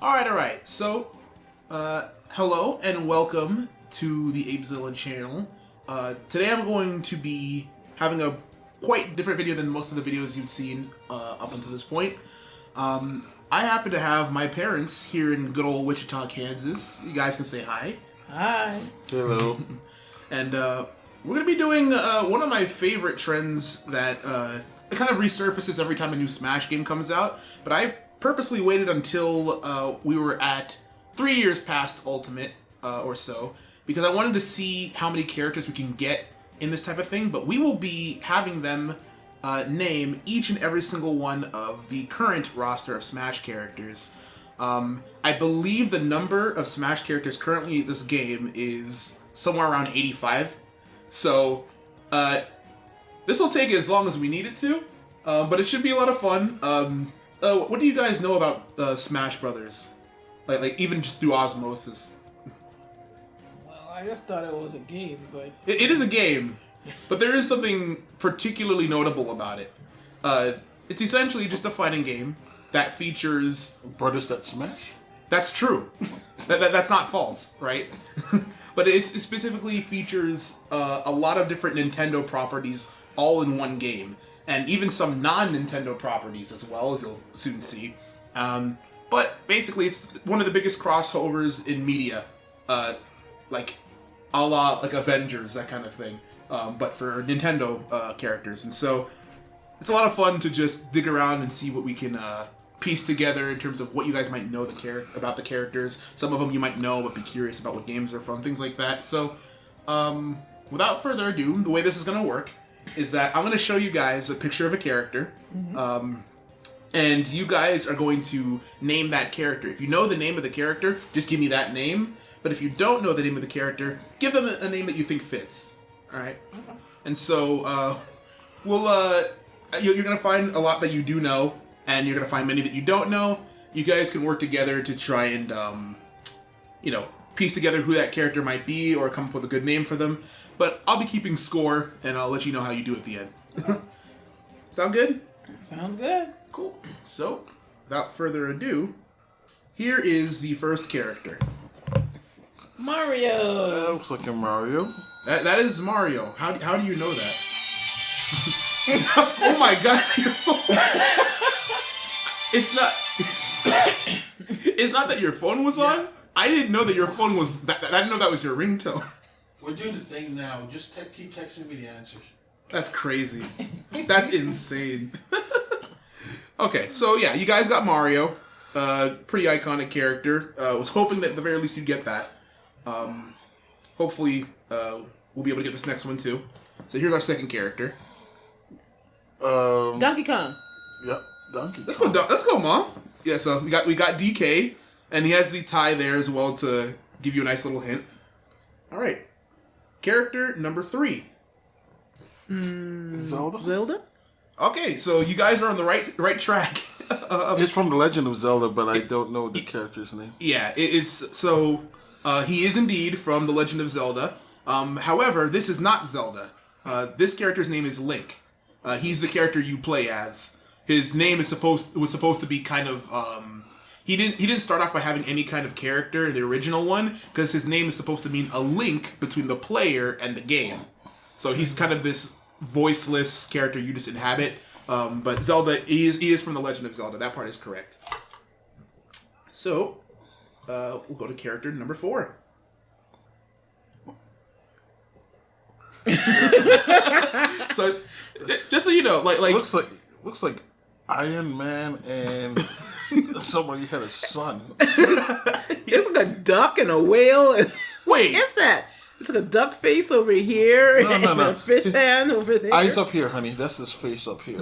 All right. So, hello and welcome to the Apezilla channel. Today I'm going to be having a quite different video than most of the videos you've seen up until this point. I happen to have my parents here in good old Wichita, Kansas. You guys can say hi. Hi. Hello. And we're going to be doing one of my favorite trends that it kind of resurfaces every time a new Smash game comes out. But I purposely waited until we were at 3 years past Ultimate or so, because I wanted to see how many characters we can get in this type of thing. But we will be having them name each and every single one of the current roster of Smash characters. I believe the number of Smash characters currently in this game is somewhere around 85. So, this will take as long as we need it to, but it should be a lot of fun. What do you guys know about Smash Brothers? Like even just through osmosis? Well, I just thought it was a game, but... It is a game, but there is something particularly notable about it. It's essentially just a fighting game that features... Brothers that smash? That's true. That's not false, right? But it specifically features a lot of different Nintendo properties all in one game. And even some non-Nintendo properties as well, as you'll soon see. But basically, it's one of the biggest crossovers in media. Like, a la like Avengers, that kind of thing. But for Nintendo characters. And so, it's a lot of fun to just dig around and see what we can piece together in terms of what you guys might know about the characters. Some of them you might know, but be curious about what games they're from, things like that. So, without further ado, the way this is going to work is that I'm going to show you guys a picture of a character, and you guys are going to name that character. If you know the name of the character, just give me that name. But if you don't know the name of the character, give them a name that you think fits. All right? Okay. And so, you're going to find a lot that you do know, and you're going to find many that you don't know. You guys can work together to try and, piece together who that character might be or come up with a good name for them. But I'll be keeping score, and I'll let you know how you do at the end. Sound good? Sounds good. Cool. So, without further ado, here is the first character. Mario. That looks like a Mario. That is Mario. How do you know that? Oh my god, your phone. It's not... It's not that your phone was on? I didn't know that your phone was... I didn't know that was your ringtone. We're doing the thing now. Just keep texting me the answers. That's crazy. That's insane. Okay, so yeah, you guys got Mario. Pretty iconic character. Was hoping that at the very least you'd get that. Hopefully, we'll be able to get this next one too. So here's our second character. Donkey Kong. Yep, Donkey Kong. Let's go, Mom. Yeah, so we got DK, and he has the tie there as well to give you a nice little hint. All right. Character number 3. Zelda? Okay, so you guys are on the right track. It's from The Legend of Zelda, but I don't know the character's name. Yeah, he is indeed from The Legend of Zelda. However, this is not Zelda. This character's name is Link. He's the character you play as. His name was supposed to be kind of He didn't start off by having any kind of character in the original one, because his name is supposed to mean a link between the player and the game. So he's kind of this voiceless character you just inhabit. But Zelda, he is from The Legend of Zelda. That part is correct. So, we'll go to character number 4. So, just so you know, like looks like Iron Man and somebody had a son. It's like a duck and a whale. Wait, What's that? It's like a duck face over here and a fish hand over there. Eyes up here, honey. That's his face up here.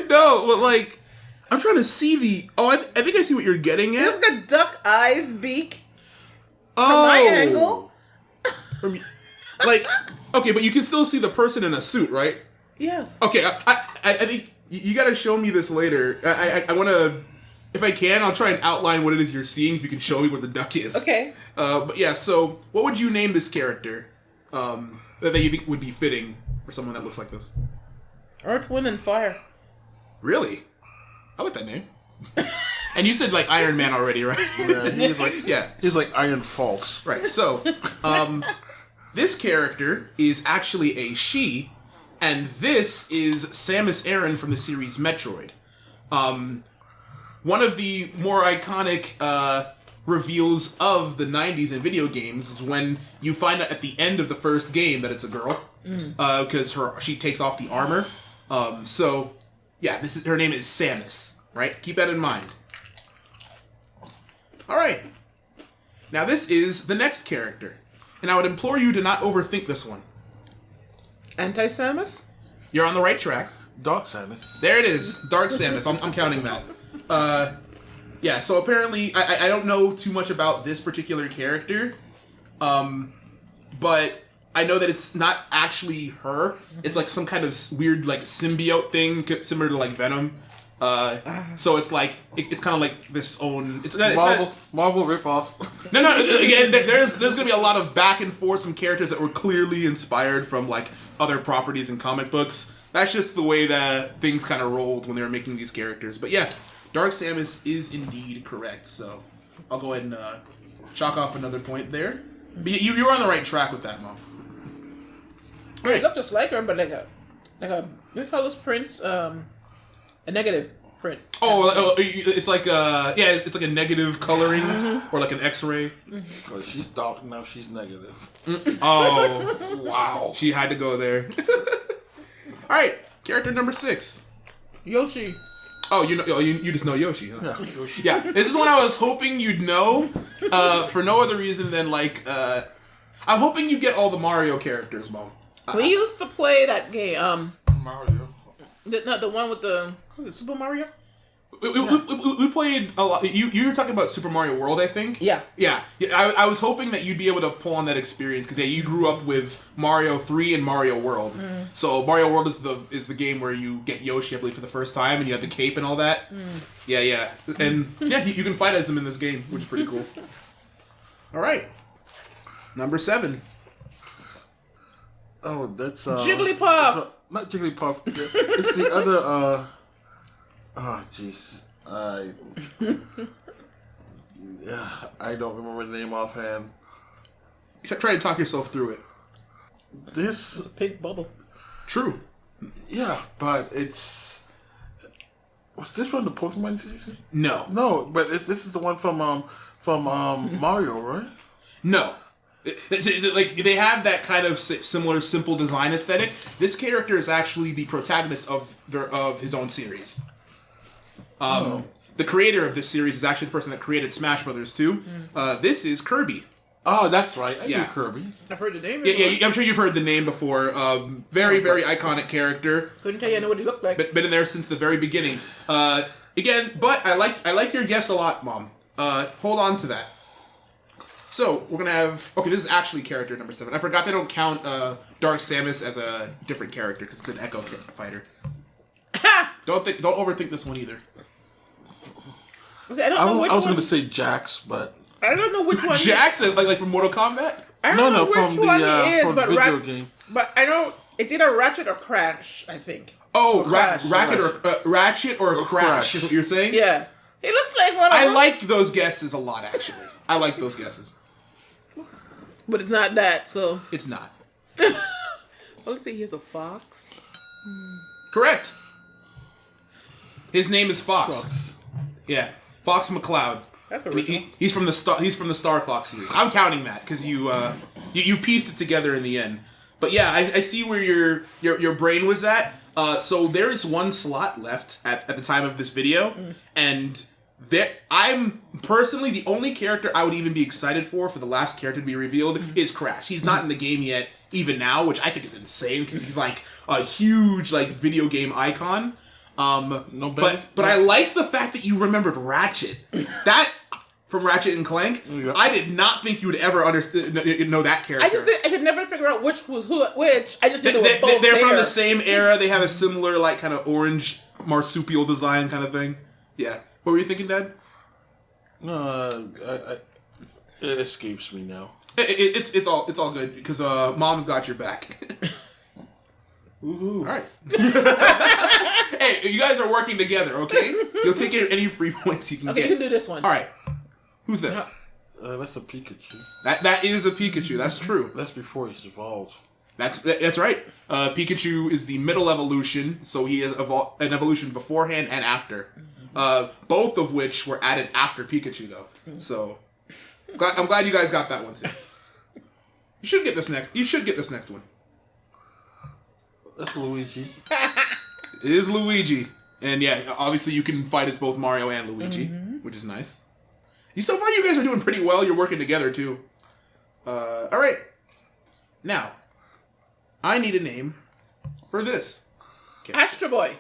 No, but like, I'm trying to see the... Oh, I think I see what you're getting at. It's like a duck eyes beak. From my angle. Like, okay, but you can still see the person in a suit, right? Yes. Okay, I think you gotta show me this later. I want to... If I can, I'll try and outline what it is you're seeing, if you can show me what the duck is. Okay. But yeah, so what would you name this character that you think would be fitting for someone that looks like this? Earth, Wind, and Fire. Really? I like that name. And you said like Iron Man already, right? Yeah, he's like Iron False. Right. So, this character is actually a she, and this is Samus Aran from the series Metroid. One of the more iconic reveals of the 90s in video games is when you find out at the end of the first game that it's a girl, because she takes off the armor. So, yeah, her name is Samus, right? Keep that in mind. All right. Now this is the next character, and I would implore you to not overthink this one. Anti-Samus? You're on the right track. Dark Samus. There it is. Dark Samus. I'm counting that. Yeah, so apparently, I don't know too much about this particular character, but I know that it's not actually her. It's like some kind of weird like symbiote thing, similar to like Venom. So it's like it's kind of like this own. It's Marvel ripoff. No. Again, there's gonna be a lot of back and forth. Some characters that were clearly inspired from like other properties in comic books. That's just the way that things kind of rolled when they were making these characters. But yeah, Dark Samus is indeed correct. So I'll go ahead and chalk off another point there. But you were on the right track with that, Mom. Right. It looked just like her, but like a what do you call those prints? A negative print. Oh, it's like it's like a negative coloring or like an X-ray. Well, she's dark now. She's negative. Oh, wow! She had to go there. All right, character number 6, Yoshi. Oh, you just know Yoshi, huh? Yeah, Yoshi. Yeah, this is one I was hoping you'd know, for no other reason than like, I'm hoping you get all the Mario characters, Mom. We used to play that game. Mario. The one with the was it Super Mario? We played a lot. You were talking about Super Mario World, I think. Yeah. I was hoping that you'd be able to pull on that experience because you grew up with Mario 3 and Mario World. So Mario World is the game where you get Yoshi, I believe, for the first time, and you have the cape and all that. Yeah, and yeah, you can fight as them in this game, which is pretty cool. All right, number 7. Oh, that's Jigglypuff. Not Jigglypuff. It's the other. Oh, jeez. I don't remember the name offhand. Try to talk yourself through it. This It's a pink bubble. True. Yeah, but it's. Was this from the Pokemon series? No, but this is the one from Mario, right? No. Like they have that kind of similar, simple design aesthetic. This character is actually the protagonist of his own series. The creator of this series is actually the person that created Smash Brothers 2. This is Kirby. Oh, that's right. I Yeah. knew Kirby. I've heard the name. Yeah, I'm sure you've heard the name before. Very, very iconic character. Couldn't tell you I know what he looked like. Been in there since the very beginning. Again, but I like your guess a lot, Mom. Hold on to that. So we're gonna have this is actually character number 7. I forgot they don't count Dark Samus as a different character because it's an Echo fighter. Don't overthink this one either. I don't know which I was one. going to say Jax, but I don't know which one. Jax, like from Mortal Kombat. I don't know which from one the he is, from but the video game. But I know it's either Ratchet or Crash. I think. Oh, Crash. Ratchet or Crash is what you're saying? Yeah, he looks like one of I them. like those guesses a lot, actually. I like those guesses. But it's not that. So It's not. well, let's see. Here's a fox. Correct. His name is Fox. Yeah, Fox McCloud. That's original. He's from the Star Fox series. I'm counting that because you pieced it together in the end. But yeah, I see where your brain was at. So there is one slot left at the time of this video, and I'm personally the only character I would even be excited for the last character to be revealed is Crash. He's not in the game yet, even now, which I think is insane because he's like a huge like video game icon. But I liked the fact that you remembered Ratchet. That from Ratchet and Clank. Yeah. I did not think you would ever know that character. I could never figure out which was which. I just knew they were both They're there. from the same era. They have a similar like kind of orange marsupial design kind of thing. Yeah. What were you thinking, Dad? No, it escapes me now. It's all good because Mom's got your back. Woohoo! All right. Hey, you guys are working together, okay? You'll take any free points you can Okay, get. you can do this one. All right. Who's this? That's a Pikachu. That is a Pikachu. That's true. That's before he's evolved. That's right. Pikachu is the middle evolution, so he is an evolution beforehand and after. Both of which were added after Pikachu, though. So I'm glad you guys got that one too. You should get this next. You should get this next one. That's Luigi. It is Luigi, and yeah, obviously you can fight as both Mario and Luigi, which is nice. So far, you guys are doing pretty well. You're working together too. All right. Now, I need a name for this. Okay. Astro Boy.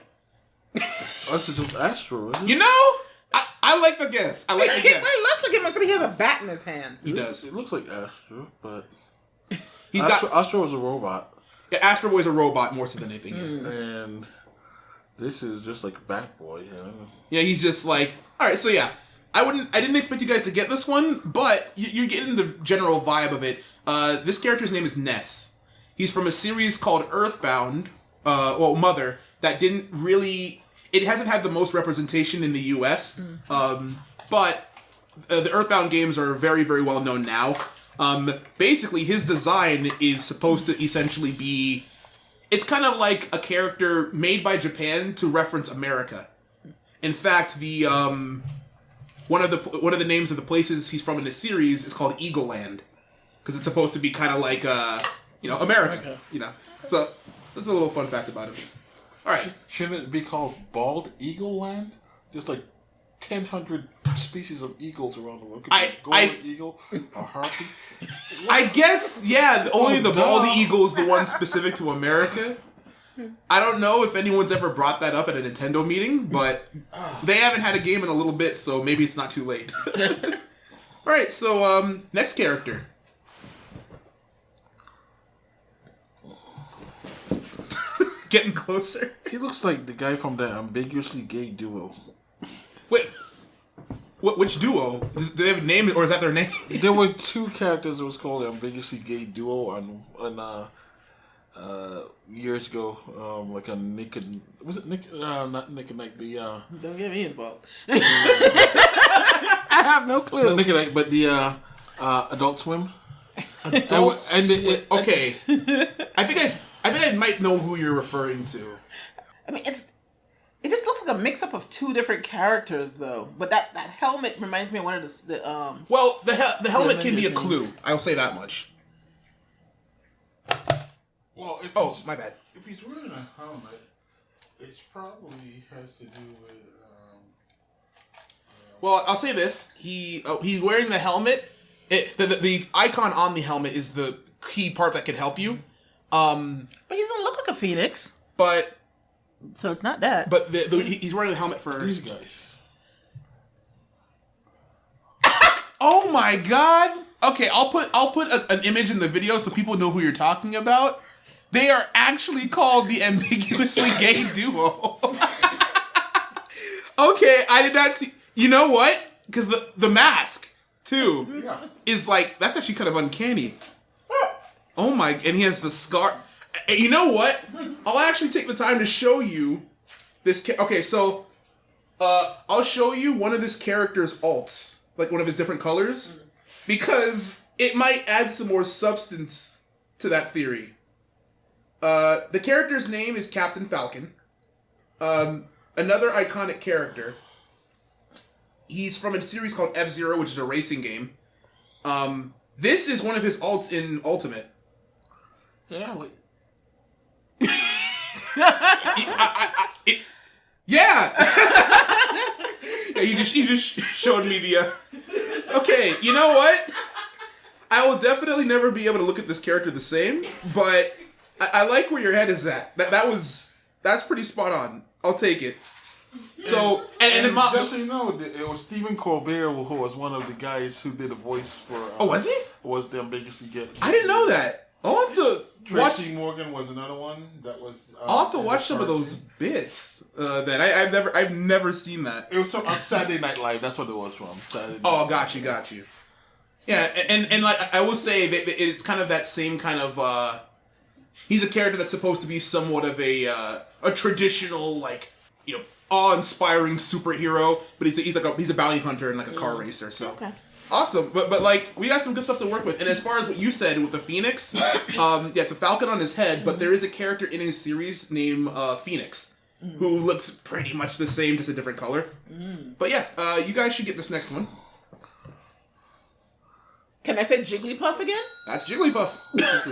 That's just Astro, isn't it? You know, I like the guess. I like the guess. He looks like him as if he has a bat in his hand. He does. It looks like Astro, but Astro is a robot. Yeah, Astro Boy's a robot more so than anything. And this is just like Bat Boy, you know? Yeah, he's just like, all right. So yeah, I didn't expect you guys to get this one, but you're getting the general vibe of it. This character's name is Ness. He's from a series called Earthbound. Mother, that didn't really. It hasn't had the most representation in the U.S. But the Earthbound games are very, very well known now. Basically, his design is supposed to essentially be. It's kind of like a character made by Japan to reference America. In fact, the one of the names of the places he's from in the series is called Eagle Land, because it's supposed to be kind of like America. You know, so that's a little fun fact about him. All right, Shouldn't it be called Bald Eagle Land? There's like 1,000 species of eagles around the world. Could be a golden eagle, a harpy. I guess, yeah, only the duh. bald eagle is the one specific to America. I don't know if anyone's ever brought that up at a Nintendo meeting, but they haven't had a game in a little bit, so maybe it's not too late. Alright, so, next character. Getting closer. He looks like the guy from the ambiguously gay duo. Wait, which duo? Do they have a name, or is that their name? There were two characters that was called the ambiguously gay duo on years ago, like on Nick and was it Nick? Not Nick and Night. Don't get me involved. I have no clue. Not Nick and Night, but the Adult Swim. Okay, I think I might know who you're referring to. I mean, it just looks like a mix-up of two different characters, though. But that helmet reminds me of one of the Well, the helmet can be a clue. I'll say that much. Well, if my bad. If he's wearing a helmet, it probably has to do with. Well, I'll say this: he's wearing the helmet. The icon on the helmet is the key part that could help you. But he doesn't look like a phoenix. But so it's not that. But he's wearing the helmet for these guys. Oh my god! Okay, I'll put an image in the video so people know who you're talking about. They are actually called the ambiguously gay duo. Okay, I did not see. You know what? Because the mask too is like that's actually kind of uncanny. Oh my! And he has the scar. You know what? I'll actually take the time to show you this. Okay, so I'll show you one of this character's alts, like one of his different colors, because it might add some more substance to that theory. The character's name is Captain Falcon. Another iconic character. He's from a series called F-Zero, which is a racing game. This is one of his alts in Ultimate. Yeah, like... Yeah, you just showed me the. Okay, you know what? I will definitely never be able to look at this character the same, but I like where your head is at. That's pretty spot on. I'll take it. So and just so you know, it was Stephen Colbert who was one of the guys who did a voice for. Was he? Was the ambiguously gay? I didn't know that. I'll have to Tracy Morgan was another one that was. I'll have to watch some of those bits. That I've never seen that. It was on Saturday Night Live. That's what it was from. Saturday. Oh, got you. Yeah, and like I will say that it's kind of that same kind of. He's a character that's supposed to be somewhat of a traditional like awe-inspiring superhero, but he's a bounty hunter and like a car racer. So awesome, but like we got some good stuff to work with. And as far as what you said with the Phoenix, it's a falcon on his head, but there is a character in his series named Phoenix who looks pretty much the same, just a different color. But yeah, you guys should get this next one. Can I say Jigglypuff again? That's Jigglypuff.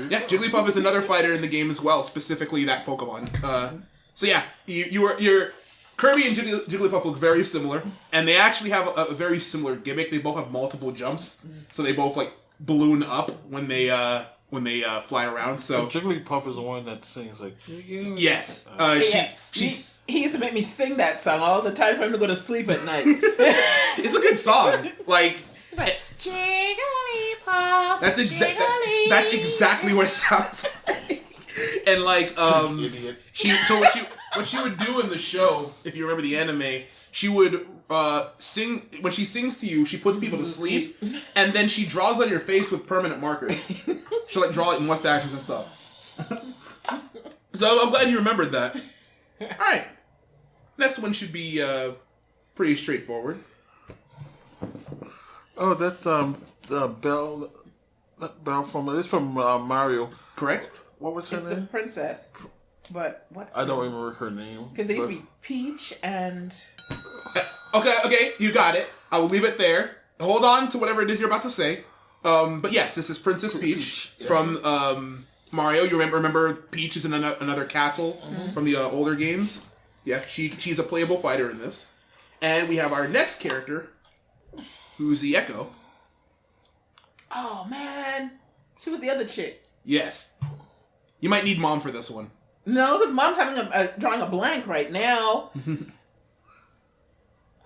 Yeah, Jigglypuff is another fighter in the game as well, specifically that Pokemon. So yeah, you're Kirby and Jigglypuff look very similar, and they actually have a very similar gimmick. They both have multiple jumps, so they both like balloon up when they fly around. So Jigglypuff is the one that sings like yes, he used to make me sing that song all the time for him to go to sleep at night. It's a good song. Like it's like Jigglypuff. That's exactly what it sounds like. And like what she would do in the show, if you remember the anime, she would sing. When she sings to you, she puts people to sleep, and then she draws on your face with permanent marker. She'll like draw it in mustaches and stuff. So I'm glad you remembered that. All right, next one should be pretty straightforward. Oh, that's the Belle. Not Belle from Mario. Correct. What was her It's name? the princess. But what's I don't remember her name. Because they used to be Peach and... Okay, you got it. I will leave it there. Hold on to whatever it is you're about to say. But yes, this is Princess Peach from Mario. You remember Peach is in another castle from the older games. Yeah, she's a playable fighter in this. And we have our next character, who's the Echo. Oh, man. She was the other chick. Yes. You might need Mom for this one. No, because Mom's having drawing a blank right now.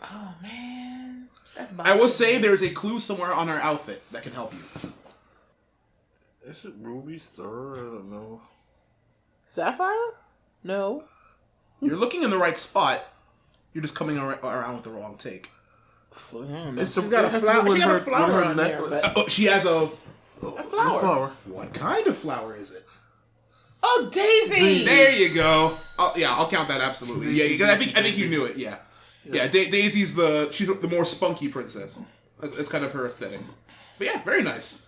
Oh, man. That's I will say there's a clue somewhere on our outfit that can help you. Is it Ruby, Star? I don't know. Sapphire? No. You're looking in the right spot. You're just coming around with the wrong take. She's got a flower. She got a flower on there. She has a flower. What kind of flower is it? Oh, Daisy! There you go. Oh, yeah, I'll count that absolutely. Yeah, because I think you knew it. Yeah. Daisy's she's the more spunky princess. That's kind of her aesthetic. But yeah, very nice.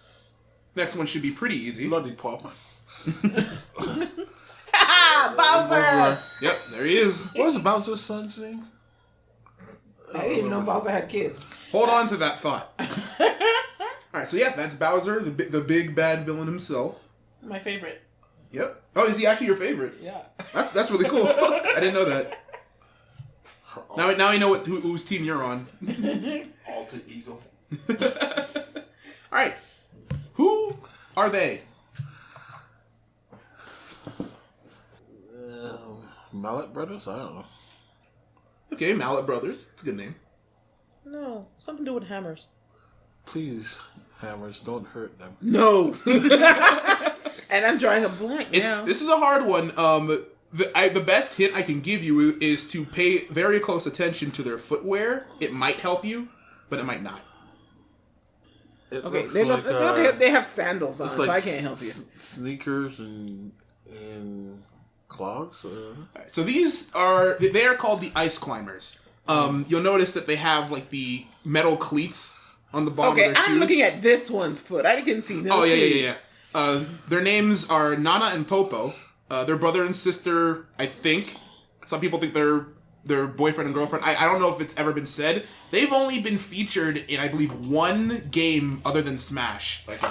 Next one should be pretty easy. Lollipop. Bowser! Yep, there he is. What was Bowser's son's name? I didn't even know Bowser had kids. Hold on to that thought. Alright, so yeah, that's Bowser, the big bad villain himself. My favorite. Yep. Oh, is he actually your favorite? Yeah. That's really cool. I didn't know that. Now I know whose team you're on. Alter Ego. Alright. Who are they? Mallet Brothers? I don't know. Okay, Mallet Brothers. It's a good name. No, something to do with hammers. Please, hammers, don't hurt them. No. And I'm drawing a blank now. This is a hard one. The best hint I can give you is to pay very close attention to their footwear. It might help you, but it might not. Okay, they have sandals on, so I can't help you. Sneakers and clogs. Right, so they are called the Ice Climbers. You'll notice that they have like the metal cleats on the bottom of their shoes. I'm looking at this one's foot. I can see no cleats. Yeah. Their names are Nana and Popo. They're brother and sister, I think. Some people think they're boyfriend and girlfriend. I don't know if it's ever been said. They've only been featured in, I believe, one game other than Smash. Like a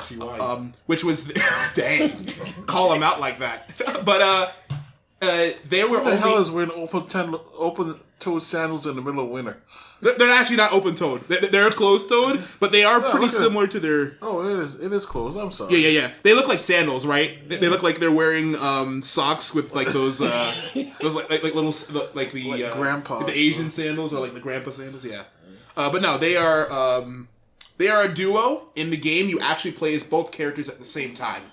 which was... Dang. Call them out like that. But, they were What the hell is wearing open-toed sandals in the middle of winter? They're actually not open-toed. They're closed-toed, but they are pretty similar to their... Oh, it is closed. I'm sorry. Yeah. They look like sandals, right? They look like they're wearing socks with like those like little like the like grandpa the Asian sandals or like the grandpa sandals. Yeah, but no, they are a duo in the game. You actually play as both characters at the same time,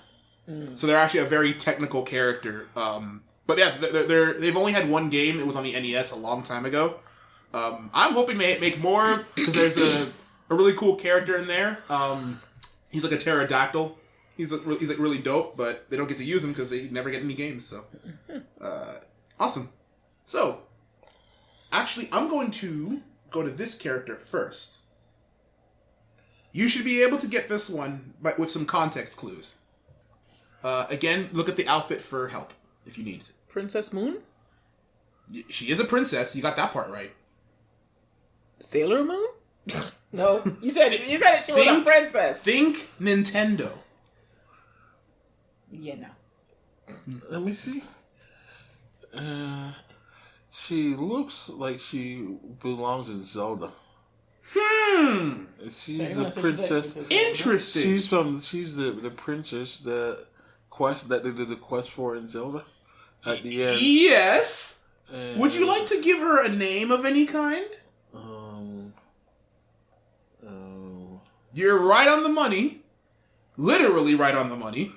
so they're actually a very technical character. But yeah, they've only had one game. It was on the NES a long time ago. I'm hoping they make more because there's a really cool character in there. He's like a pterodactyl. He's like really dope, but they don't get to use him because they never get any games. So, awesome. So, Actually, I'm going to go to this character first. You should be able to get this one but with some context clues. Again, look at the outfit for help if you need it. Princess Moon? She is a princess. You got that part right. Sailor Moon? No. You said she was a princess. Think Nintendo. Yeah, no. Let me see. She looks like she belongs in Zelda. She's a princess. Interesting. She's the princess that they did the quest for in Zelda at the end. Yes. Would you like to give her a name of any kind? You're right on the money. Literally right on the money.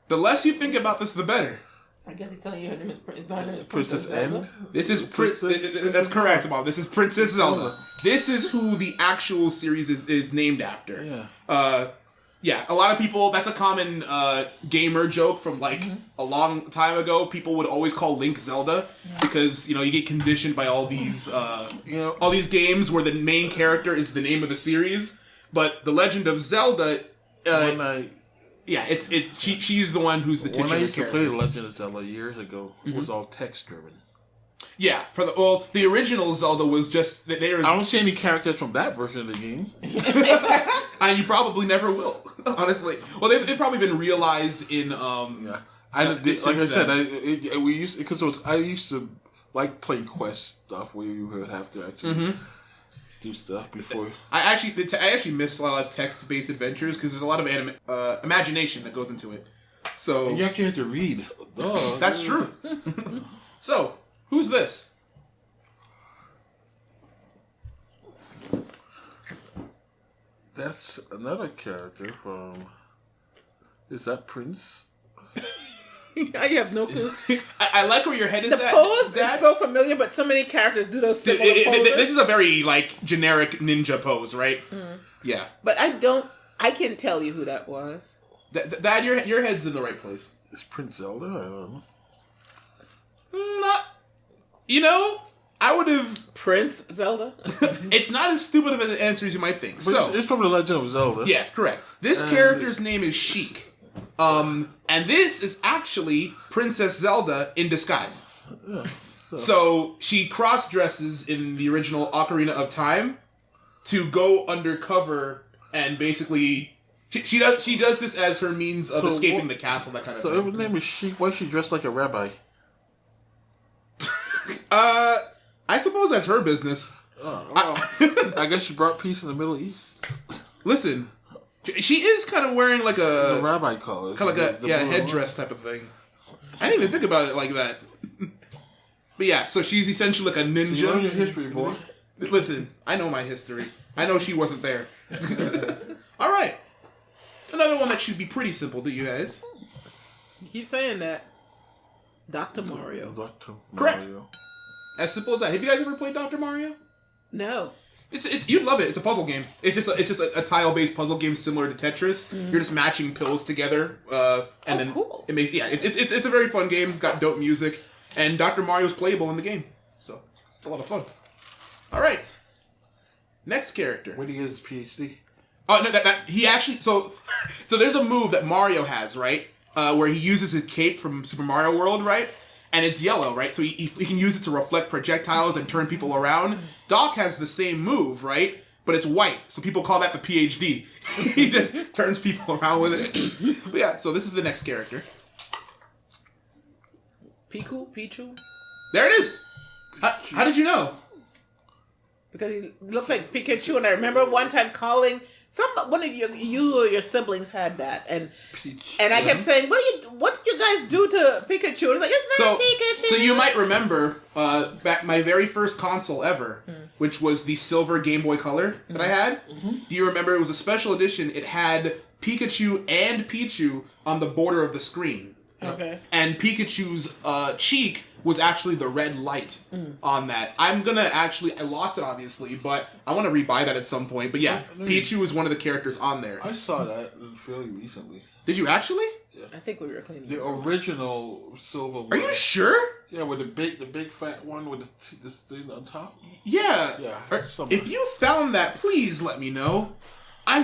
The less you think about this, the better. I guess he's telling you her name is Princess End? This is that's correct, Bob. This is Princess Zelda. This is who the actual series is named after. Yeah. A lot of people, that's a common gamer joke from a long time ago. People would always call Link Zelda because, you get conditioned by all these all these games where the main character is the name of the series. But The Legend of Zelda she's the one who's the titular character. When I used to play The Legend of Zelda years ago, it was all text driven. Yeah, the original Zelda was just I don't see any characters from that version of the game. And you probably never will, honestly. Well, they've probably been realized in like I said, I used to like playing quest stuff where you would have to actually do stuff before. I actually miss a lot of text-based adventures because there's a lot of imagination that goes into it. So and you actually have to read. That's true. So, who's this? That's another character from... Is that Prince? I have no clue. I like where your head is at. The pose is so familiar, but so many characters do those similar poses. This is a very, generic ninja pose, right? Yeah. But I can't tell you who that was. Dad, your head's in the right place. Is Prince Zelda? I don't know. Not... I would have... Prince Zelda? It's not as stupid of an answer as you might think. But it's from The Legend of Zelda. Yes, correct. This character's name is Sheik. And this is actually Princess Zelda in disguise. Yeah, so she cross-dresses in the original Ocarina of Time to go undercover and basically... She does this as her means of escaping the castle, that kind of thing. So if her name is Sheik, why is she dressed like a rabbi? I suppose that's her business. I guess she brought peace in the Middle East. Listen, she is kind of wearing like the rabbi collar, kind of like a headdress type of thing. I didn't even think about it like that. But yeah, so she's essentially like a ninja. So you know your history, boy. Listen, I know my history. I know she wasn't there. All right, another one that should be pretty simple to you guys. You keep saying that. Dr. Mario. Dr. Mario. Correct. As simple as that. Have you guys ever played Dr. Mario? No. It's you'd love it. It's a puzzle game. It's just a tile-based puzzle game similar to Tetris. You're just matching pills together, and then cool. it makes it's a very fun game. It's got dope music, and Dr. Mario's playable in the game, so it's a lot of fun. All right, next character. Where did he get his PhD? Oh no, that he actually so there's a move that Mario has, right? Where he uses his cape from Super Mario World, right? And it's yellow, right? So he can use it to reflect projectiles and turn people around. Doc has the same move, right? But it's white, so people call that the PhD. He just turns people around with it. But yeah, so this is the next character. Pichu? There it is! How did you know? Because he looks like Pikachu, and I remember one time calling one of you or your siblings had that, and I kept saying, "What did you guys do to Pikachu?" And it's like, "It's not Pikachu." So you might remember back my very first console ever, which was the silver Game Boy Color that I had. Do you remember? It was a special edition. It had Pikachu and Pichu on the border of the screen. Okay. And Pikachu's cheek was actually the red light on that. I lost it obviously, but I want to rebuy that at some point. But yeah, Pichu was one of the characters on there. I saw that fairly recently. Did you actually? Yeah. I think we were cleaning the original silver one. Are you sure? Yeah, with the big fat one with this thing on top. Yeah. If you found that, please let me know. I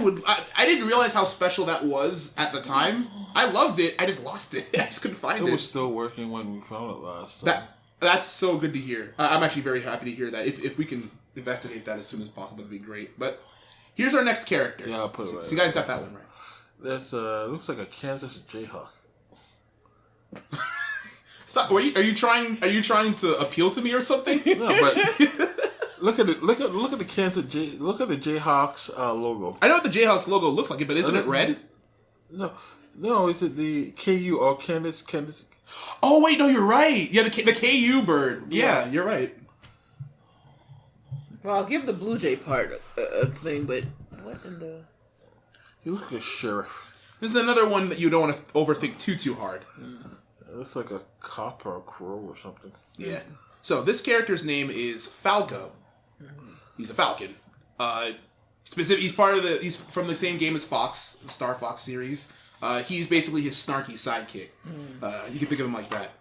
didn't realize how special that was at the time. I loved it. I just lost it. I just couldn't find it. It was still working when we found it last time. That's so good to hear. I'm actually very happy to hear that. If we can investigate that as soon as possible, that'd be great. But here's our next character. Yeah, I'll put it right. So you guys got that one right. That's looks like a Kansas Jayhawk. Stop. Are you trying to appeal to me or something? No, but look at the Jayhawks logo. I know what the Jayhawks logo looks like, but isn't it red? No, is it the KU or Candace? Oh wait, no, you're right. Yeah, the KU bird. Yeah, you're right. Well, I'll give the Blue Jay part a thing, but what in the? You look like a sheriff. This is another one that you don't want to overthink too hard. It looks like a cop or a crow or something. Yeah. So this character's name is Falco. He's a Falcon. He's from the same game as Fox, the Star Fox series. He's basically his snarky sidekick. You can think of him like that.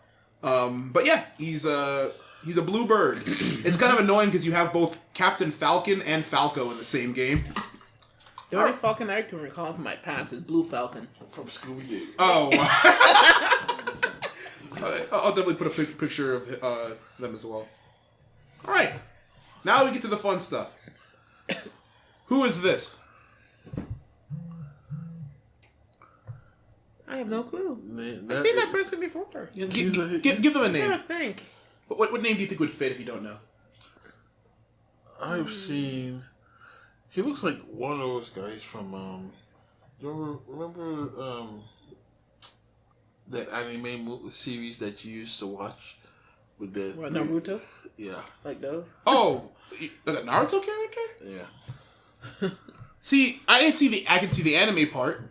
But yeah, he's a blue bird. It's kind of annoying because you have both Captain Falcon and Falco in the same game. The only Falcon I can recall from my past is Blue Falcon. From Scooby-Doo. Oh. I'll definitely put a picture of them as well. All right. Now we get to the fun stuff. Who is this? I have no clue. I've seen that person before. Give them a name. I'm trying to think. What name do you think would fit if you don't know? I've seen... He looks like one of those guys from... you remember that anime series that you used to watch? With the... What, Naruto? Yeah. Like those? Oh! Like a Naruto character? Yeah. See, I can see the anime part.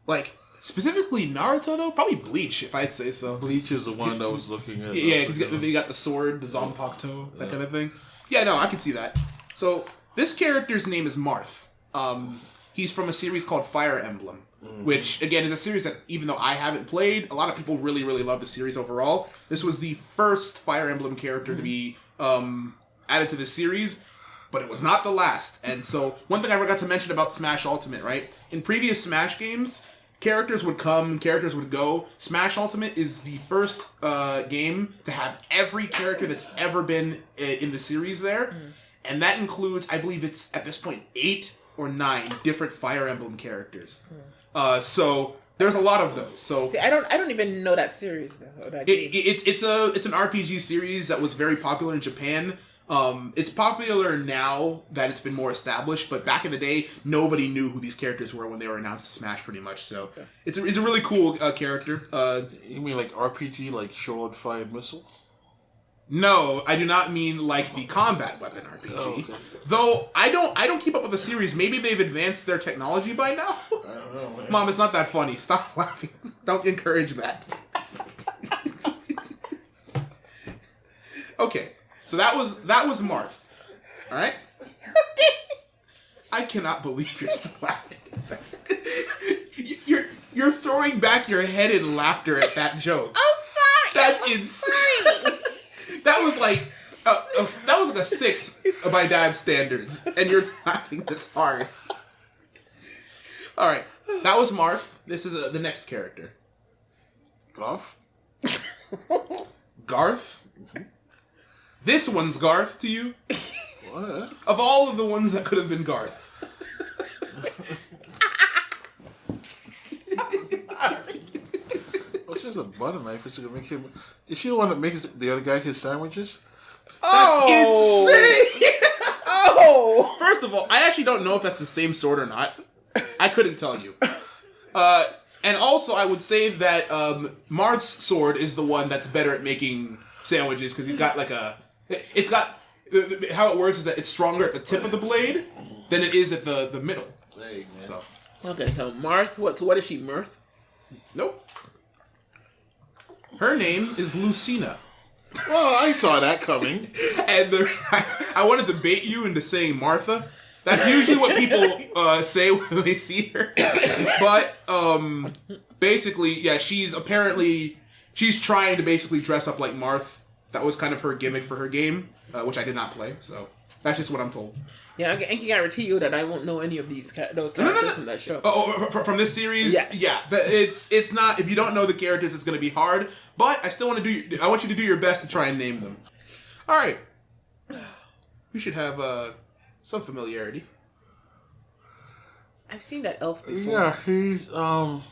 Like, specifically Naruto, though? Probably Bleach, if I'd say so. Bleach is the one that was looking at... Yeah, because he got the sword, the Zanpakuto, that kind of thing. Yeah, no, I can see that. So, this character's name is Marth. He's from a series called Fire Emblem, which, again, is a series that, even though I haven't played, a lot of people really, really love the series overall. This was the first Fire Emblem character to be added to the series, but it was not the last. And so, one thing I forgot to mention about Smash Ultimate, right? In previous Smash games, characters would come, characters would go. Smash Ultimate is the first game to have every character that's ever been in the series there. And that includes, I believe it's, at this point, 8 or 9 different Fire Emblem characters. So, there's a lot of those. So see, I don't even know that series though. That game. It's an RPG series that was very popular in Japan. It's popular now that it's been more established, but back in the day, nobody knew who these characters were when they were announced to Smash, pretty much. So it's a really cool character. You mean like RPG, like sword-fired missiles? No, I do not mean like the combat weapon RPG. Oh, okay. Though I don't keep up with the series. Maybe they've advanced their technology by now. I don't know, man. Mom, it's not that funny. Stop laughing. Don't encourage that. Okay. So that was Marth. All right? I cannot believe you're still laughing. You're throwing back your head in laughter at that joke. Oh, sorry. That's insane. That was like a 6 by dad's standards, and you're laughing this hard. All right, that was Marth. This is the next character. Garth? Garth? This one's Garth to you? What? Of all of the ones that could have been Garth. Oh, she has a butter knife. It's gonna make him. Is she the one that makes the other guy his sandwiches? That's insane! Oh! First of all, I actually don't know if that's the same sword or not. I couldn't tell you. And also, I would say that Marth's sword is the one that's better at making sandwiches because he's got like a... It's got... How it works is that it's stronger at the tip of the blade than it is at the middle. Dang, man. So. Okay, so Marth, what is she, Mirth? Nope. Her name is Lucina. Well, I saw that coming. And I wanted to bait you into saying Martha. That's usually what people say when they see her. But basically, yeah, she's apparently she's trying to basically dress up like Marth. That was kind of her gimmick for her game, which I did not play. So that's just what I'm told. Yeah, I can guarantee you that I won't know any of those characters from that show. From this series, yes. Yeah. It's not. If you don't know the characters, it's going to be hard. But I still want to do. I want you to do your best to try and name them. All right. We should have some familiarity. I've seen that elf before. Yeah, he's from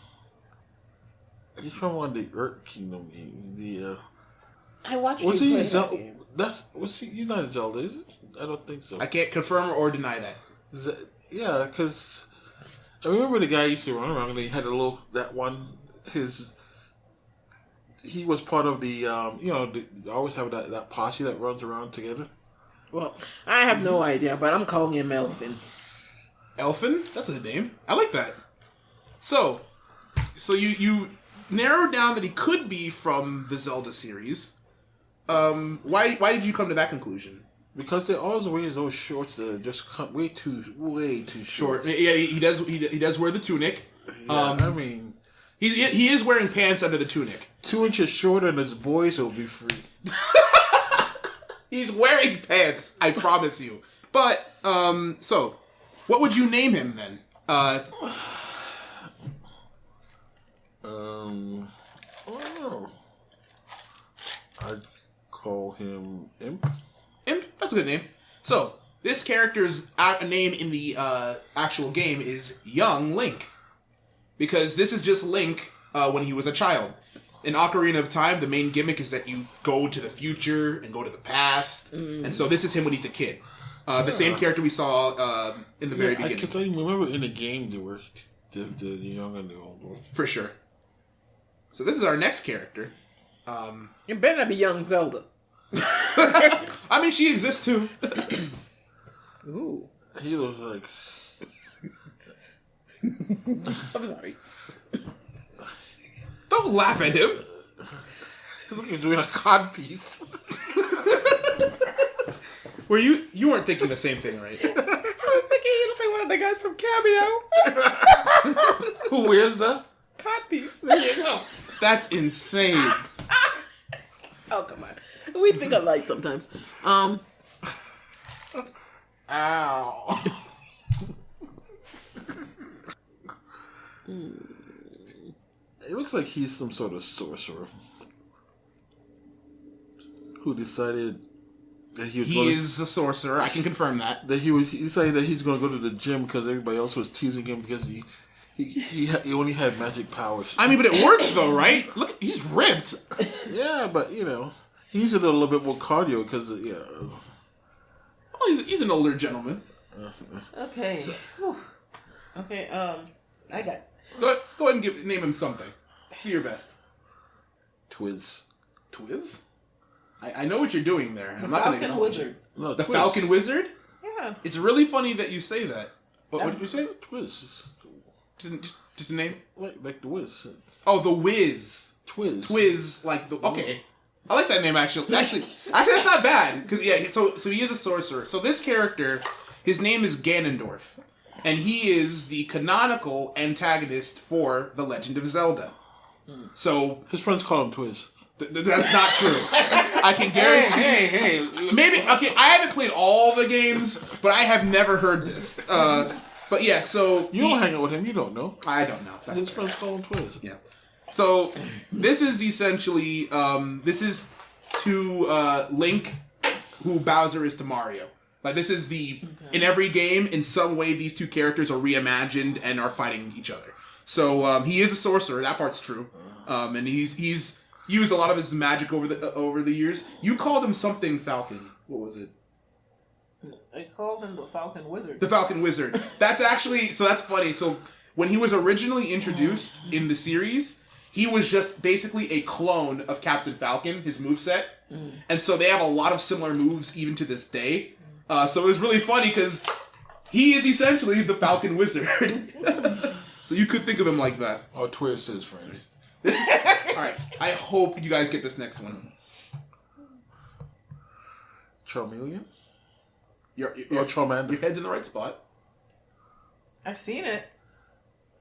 one of the Earth Kingdom games. I watched. Was you he play Zelda? that game. He's not a Zelda, is it? I don't think so. I can't confirm or deny that. Yeah, because I remember the guy used to run around and he had he was part of the, they always have that posse that runs around together. Well, I have no idea, but I'm calling him Elfin. Elfin? That's his name. I like that. So you narrowed down that he could be from the Zelda series. Why did you come to that conclusion? Because they always wear those shorts that are just way too short. Yeah, he does wear the tunic. Yeah, I mean, he is wearing pants under the tunic. 2 inches shorter and his boys will be free. He's wearing pants, I promise you. But so what would you name him then? I don't know. I'd call him Imp. Imp? That's a good name. So, this character's name in the actual game is Young Link. Because this is just Link when he was a child. In Ocarina of Time, the main gimmick is that you go to the future and go to the past. And so this is him when he's a kid. The same character we saw in the very beginning. Because I remember in the game there were the young and the old ones. For sure. So this is our next character. It better not be young Zelda. I mean, she exists too. Ooh. He looks like... I'm sorry. Don't laugh at him. He looks like he's doing a cod piece. Were you weren't thinking the same thing, right? I was thinking he looked like one of the guys from Cameo. Who wears that? Codpiece. There you go. That's insane. Oh, come on. We think alike sometimes. Ow. It looks like he's some sort of sorcerer who decided that he is a sorcerer. I can confirm that. He decided that he's going to go to the gym because everybody else was teasing him because he only had magic powers. I mean, but it works though, right? Look, he's ripped. Yeah, but he needs a little bit more cardio because Oh, he's an older gentleman. Okay. Okay. I got. Go ahead and name him something. Do your best. Twiz. Twiz? I know what you're doing there. I'm not Falcon going to Wizard. No, The Twiz. Falcon Wizard? Yeah. It's really funny that you say that. What did you say? Twiz. Just a name? Like the Wiz. Oh, the Wiz. Twiz. Twiz, like the... Okay. I like that name, actually. Actually, that's not bad. Because, yeah, so he is a sorcerer. So this character, his name is Ganondorf. And he is the canonical antagonist for The Legend of Zelda. So... His friends call him Twiz. That's not true. I can guarantee... Hey. Maybe... Okay, I haven't played all the games, but I have never heard this. But yeah, so... You don't hang out with him, you don't know. I don't know. That's His fair. friends call him Twiz. Yeah. So, this is essentially, this is to Link, who Bowser is to Mario. Like, this is in every game, in some way, these two characters are reimagined and are fighting each other. So, he is a sorcerer, that part's true. And he's used a lot of his magic over the years. You called him something Falcon. What was it? I called him the Falcon Wizard. The Falcon Wizard. That's actually, so that's funny. So, when he was originally introduced in the series... He was just basically a clone of Captain Falcon, his moveset. And so they have a lot of similar moves even to this day. So it was really funny because he is essentially the Falcon Wizard. So you could think of him like that. Or Twiz his friends. Alright, I hope you guys get this next one. Charmeleon? Your Charmander. head's in the right spot. I've seen it.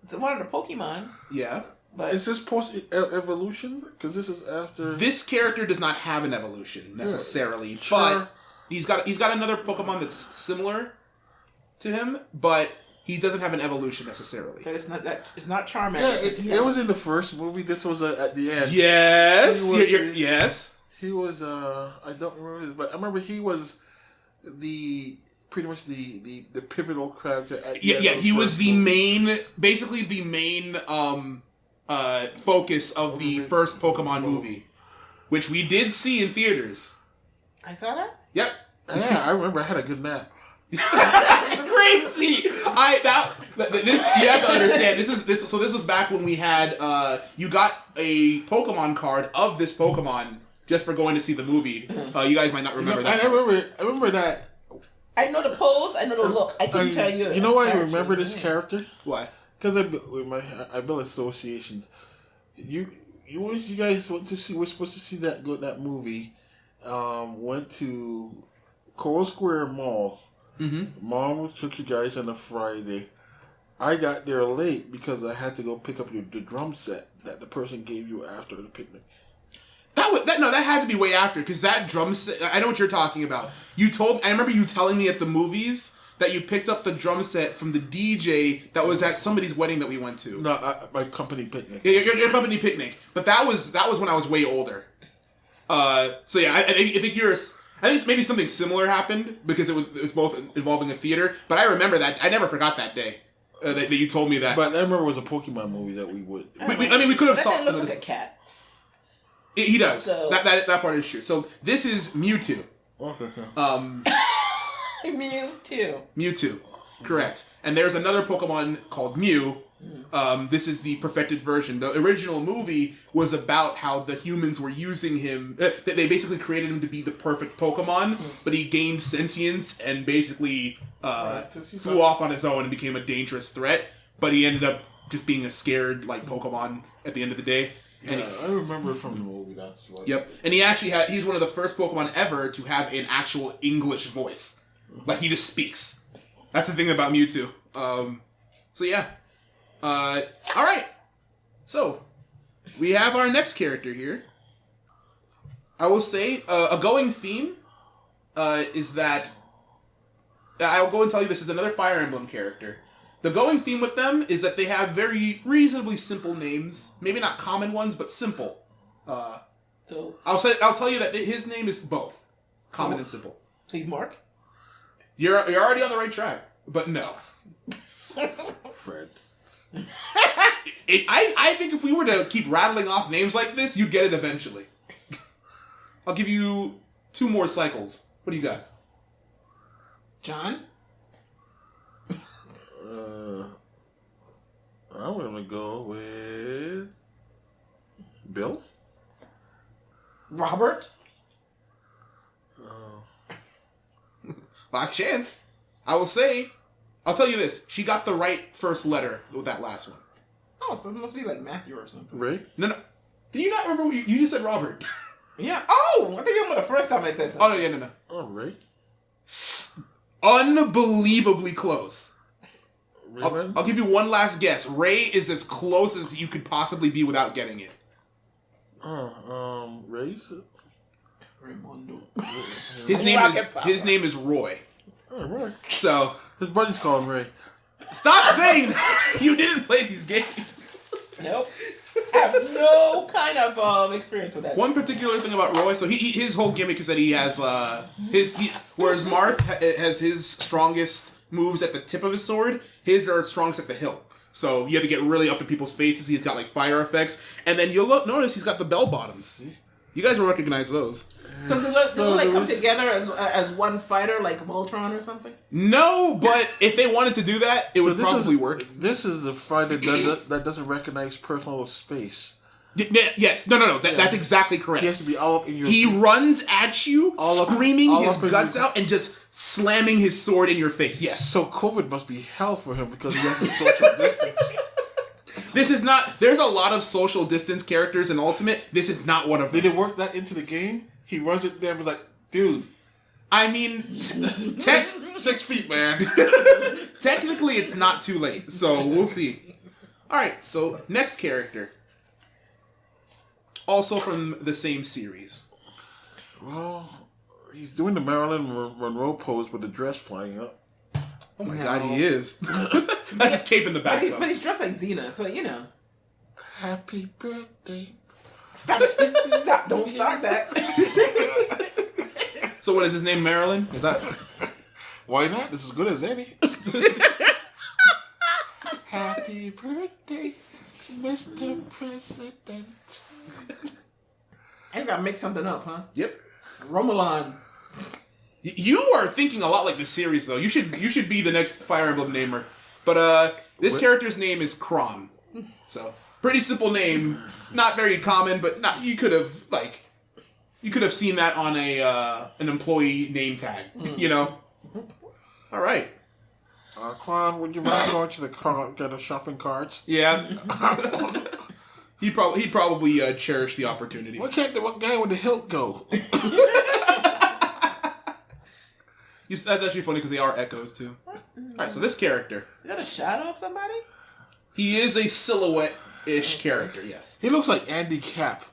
It's one of the Pokemons. Yeah. But is this post evolution? Because this is after. This character does not have an evolution necessarily, Sure. but he's got another Pokemon that's similar to him, but he doesn't have an evolution necessarily. so it's not Charmander. Yeah, it was in the first movie. This was at the end. Yes, He was- yes. He was. I don't remember, but I remember he was pretty much the pivotal character. At the end of the He was first the movie. basically the main focus of the first Pokemon movie, which we did see in theaters. I saw that. Yep. Yeah, I remember. I had a good nap. That's crazy. This you have to understand. This was back when we had you got a Pokemon card of this Pokemon just for going to see the movie. You guys might not remember that. I remember that. I know the pose. I know the look. I can tell you. You know why I remember this character? Why? Because I built associations. You guys went to see. We're supposed to see that movie. Went to Coral Square Mall. Mm-hmm. Mom took you guys on a Friday. I got there late because I had to go pick up the drum set that the person gave you after the picnic. That had to be way after, because that drum set, I know what you're talking about. I remember you telling me at the movies that you picked up the drum set from the DJ that was at somebody's wedding that we went to. No, my company picnic. Yeah, your company picnic. But that was when I was way older. So yeah, I think maybe something similar happened because it was both involving a theater. But I remember that. I never forgot that day that you told me that. But I remember it was a Pokemon movie that we would. We could have That saw. thing looks like a cat. He does. So- That part is true. So this is Mewtwo. Okay. Mewtwo. Correct. And there's another Pokemon called Mew. This is the perfected version. The original movie was about how the humans were using him. They basically created him to be the perfect Pokemon, but he gained sentience and basically flew off on his own and became a dangerous threat. But he ended up just being a scared Pokemon at the end of the day. And I remember from the movie. That's what. Yep. And he's one of the first Pokemon ever to have an actual English voice. Like, he just speaks. That's the thing about Mewtwo. So yeah. Alright. So, we have our next character here. I will say, a going theme, is that... I'll go and tell you this is another Fire Emblem character. The going theme with them is that they have very reasonably simple names. Maybe not common ones, but simple. So I'll tell you that his name is both common and simple. please, Mark. You're already on the right track, but no. Fred. I think if we were to keep rattling off names like this, you'd get it eventually. I'll give you 2 more cycles. What do you got? John. I'm gonna go with Bill. Robert. Last chance. I'll tell you this. She got the right first letter with that last one. Oh, so it must be like Matthew or something. Ray. No. Do you not remember what you just said Robert? Yeah. Oh, I think you remember the first time I said something. Oh, no. Oh, Ray. Unbelievably close. Raymond. I'll give you one last guess. Ray is as close as you could possibly be without getting it. Ray's. Raymondo. His name is Roy. Oh, Ray. So His buddies call him Ray. stop saying that. You didn't play these games. Nope. I have no kind of experience with that. One particular thing about Roy, so his whole gimmick is that he has whereas Marth has his strongest moves at the tip of his sword, his are strongest at the hilt. So you have to get really up in people's faces. He's got like fire effects, and then you'll notice he's got the bell bottoms. You guys will recognize those. So do they like come together as one fighter, like Voltron or something? No, but if they wanted to do that, it would probably work. This is a fighter that doesn't recognize personal space. Yes. No. That's exactly correct. He has to be all up in your. He runs at you, screaming all his up in guts your- out and just slamming his sword in your face. Yes. So COVID must be hell for him because he has to social distance. This is not... There's a lot of social distance characters in Ultimate. This is not one of them. Did they work that into the game? He runs it there and was like, dude. I mean... 6 feet, man. Technically, it's not too late. So, we'll see. Alright, so next character. also from the same series. Well, he's doing the Marilyn Monroe pose with the dress flying up. Oh my god, he is. That's his cape in the back, but he's dressed like Xena, so you know. Happy birthday. Stop it. Stop. Don't start that. So what is his name, Marilyn? Is that... Why not? This is as good as any. Happy birthday, Mr. President. I gotta make something up, huh? Yep. Romulan. You are thinking a lot like the series, though. You should be the next Fire Emblem namer. But this character's name is Chrom. So pretty simple name, not very common, but not you could have seen that on an employee name tag, you know. All right. Quan, would you mind going to the car, get a shopping carts? Yeah. he'd probably cherish the opportunity. Why can't the guy with the hilt go? That's actually funny because they are echoes too. Alright, so this character. Is that a shadow of somebody? He is a silhouette-ish character, yes. He looks like Andy Capp.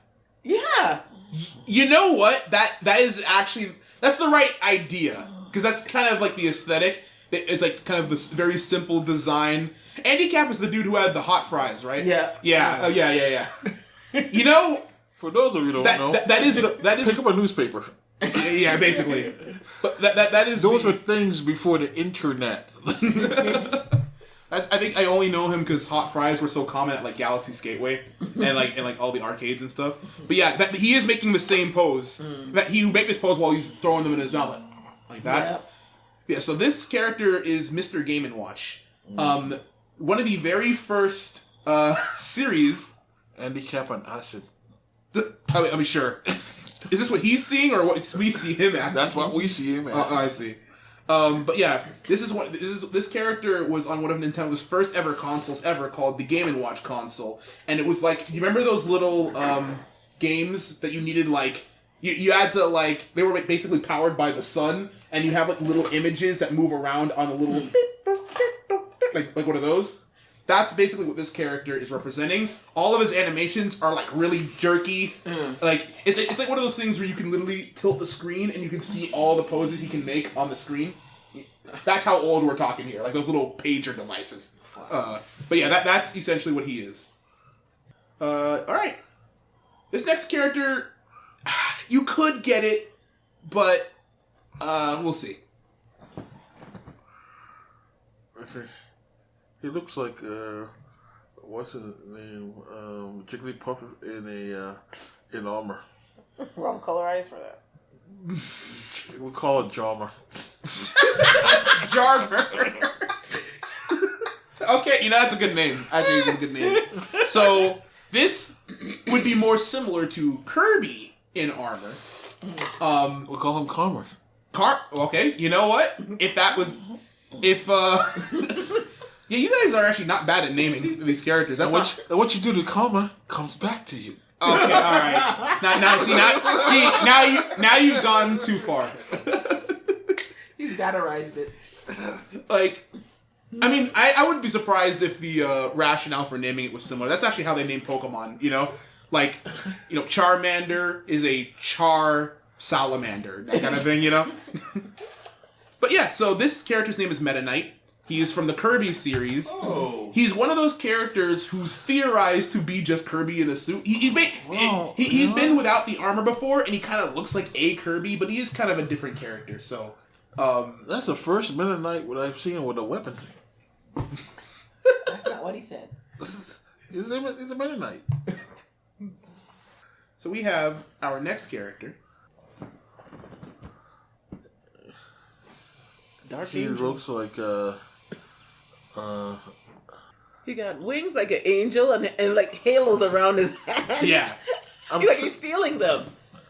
Yeah. You know what? That is actually... That's the right idea. Because that's kind of like the aesthetic. It's like kind of this very simple design. Andy Capp is the dude who had the hot fries, right? Yeah. Yeah. Oh, yeah. You know... For those of you who don't know... That is... Pick up a newspaper. Yeah, basically. But that is... Those were things before the internet. I think I only know him because hot fries were so common at like Galaxy Skateway and like all the arcades and stuff. But yeah, he is making the same pose. That he would make this pose while he's throwing them in his mouth, like that. Yep. Yeah. So this character is Mr. Game & Watch. One of the very first series. Andy Capp on acid. I mean, sure. Is this what he's seeing or what we see him as? That's what we see him as. I see. But yeah, this character was on one of Nintendo's first ever consoles ever, called the Game & Watch console, and it was like, do you remember those little games that you needed like you had to like they were basically powered by the sun, and you have like little images that move around on a little like one of those. That's basically what this character is representing. All of his animations are like really jerky. Like it's like one of those things where you can literally tilt the screen and you can see all the poses he can make on the screen. That's how old we're talking here. Like those little pager devices. But yeah, that's essentially what he is. All right. This next character, you could get it, but we'll see. Okay. He looks like what's his name? Jigglypuff in armor. Wrong color eyes for that. We call it Jarmer. Jarmer. Okay, that's a good name. Actually, it's a good name. So this would be more similar to Kirby in armor. We'll call him Karma. Okay, you know what? Yeah, you guys are actually not bad at naming these characters. That's what you do to Karma comes back to you. Okay, all right. Now you've gone too far. He's datarized it. Like, I mean, I wouldn't be surprised if the rationale for naming it was similar. That's actually how they name Pokemon. Like, Charmander is a Char Salamander, that kind of thing. But yeah, so this character's name is Meta Knight. He is from the Kirby series. Oh. He's one of those characters who's theorized to be just Kirby in a suit. He's been without the armor before, and he kind of looks like a Kirby, but he is kind of a different character. So, that's the first Meta Knight I've seen with a weapon. That's not what he said. He's a Meta Knight. So we have our next character. Dark he Angel. Looks like he got wings like an angel and like halos around his hands. Yeah. He's stealing them.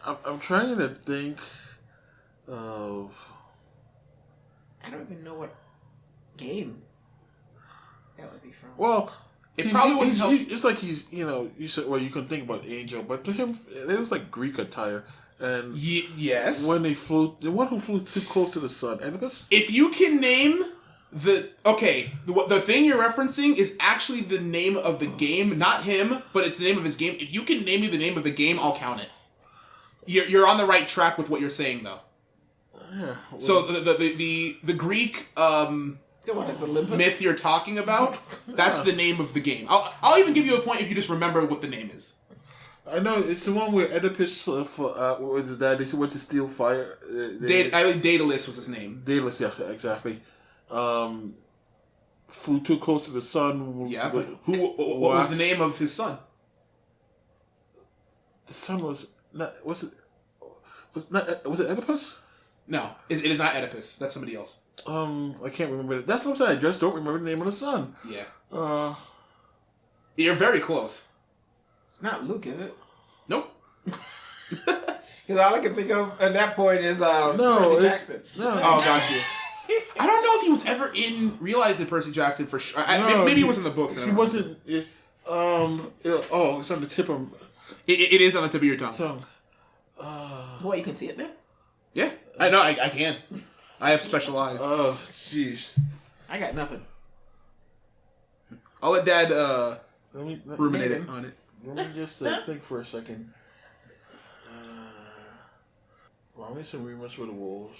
I'm trying to think of... I don't even know what game that would be from. Well, it probably wouldn't help. It's like he's, you said, well, you can think about Angel, but to him, it looks like Greek attire. And yes, when they flew, the one who flew too close to the sun, Anubis. If you can name The thing you're referencing is actually the name of the game, not him, but it's the name of his game. If you can name me the name of the game, I'll count it. You're on the right track with what you're saying, though. Yeah, well, so the Greek myth you're talking about, that's the name of the game. I'll even give you a point if you just remember what the name is. I know it's the one where Oedipus with his dad. They went to steal fire. Daedalus was his name. Daedalus, yeah, exactly. Flew too close to the sun. Yeah, but what was the name of his son? The son was not. Was it Oedipus? No, it is not Oedipus. That's somebody else. I can't remember it. That's what I'm saying. I just don't remember the name of the son. Yeah. You're very close. It's not Luke, is it? Nope. Because all I can think of at that point is Percy Jackson. No. Oh, got you. I don't know if he was ever realized in Percy Jackson for sure. Maybe he was in the books. He wasn't. It's on the tip of. It is on the tip of your tongue. Boy, you can see it there. Yeah, I know. I can. I have special eyes. Oh, jeez. I got nothing. I'll let Dad ruminate on it. Let me just think for a second. Well, I made some remix with the Wolves.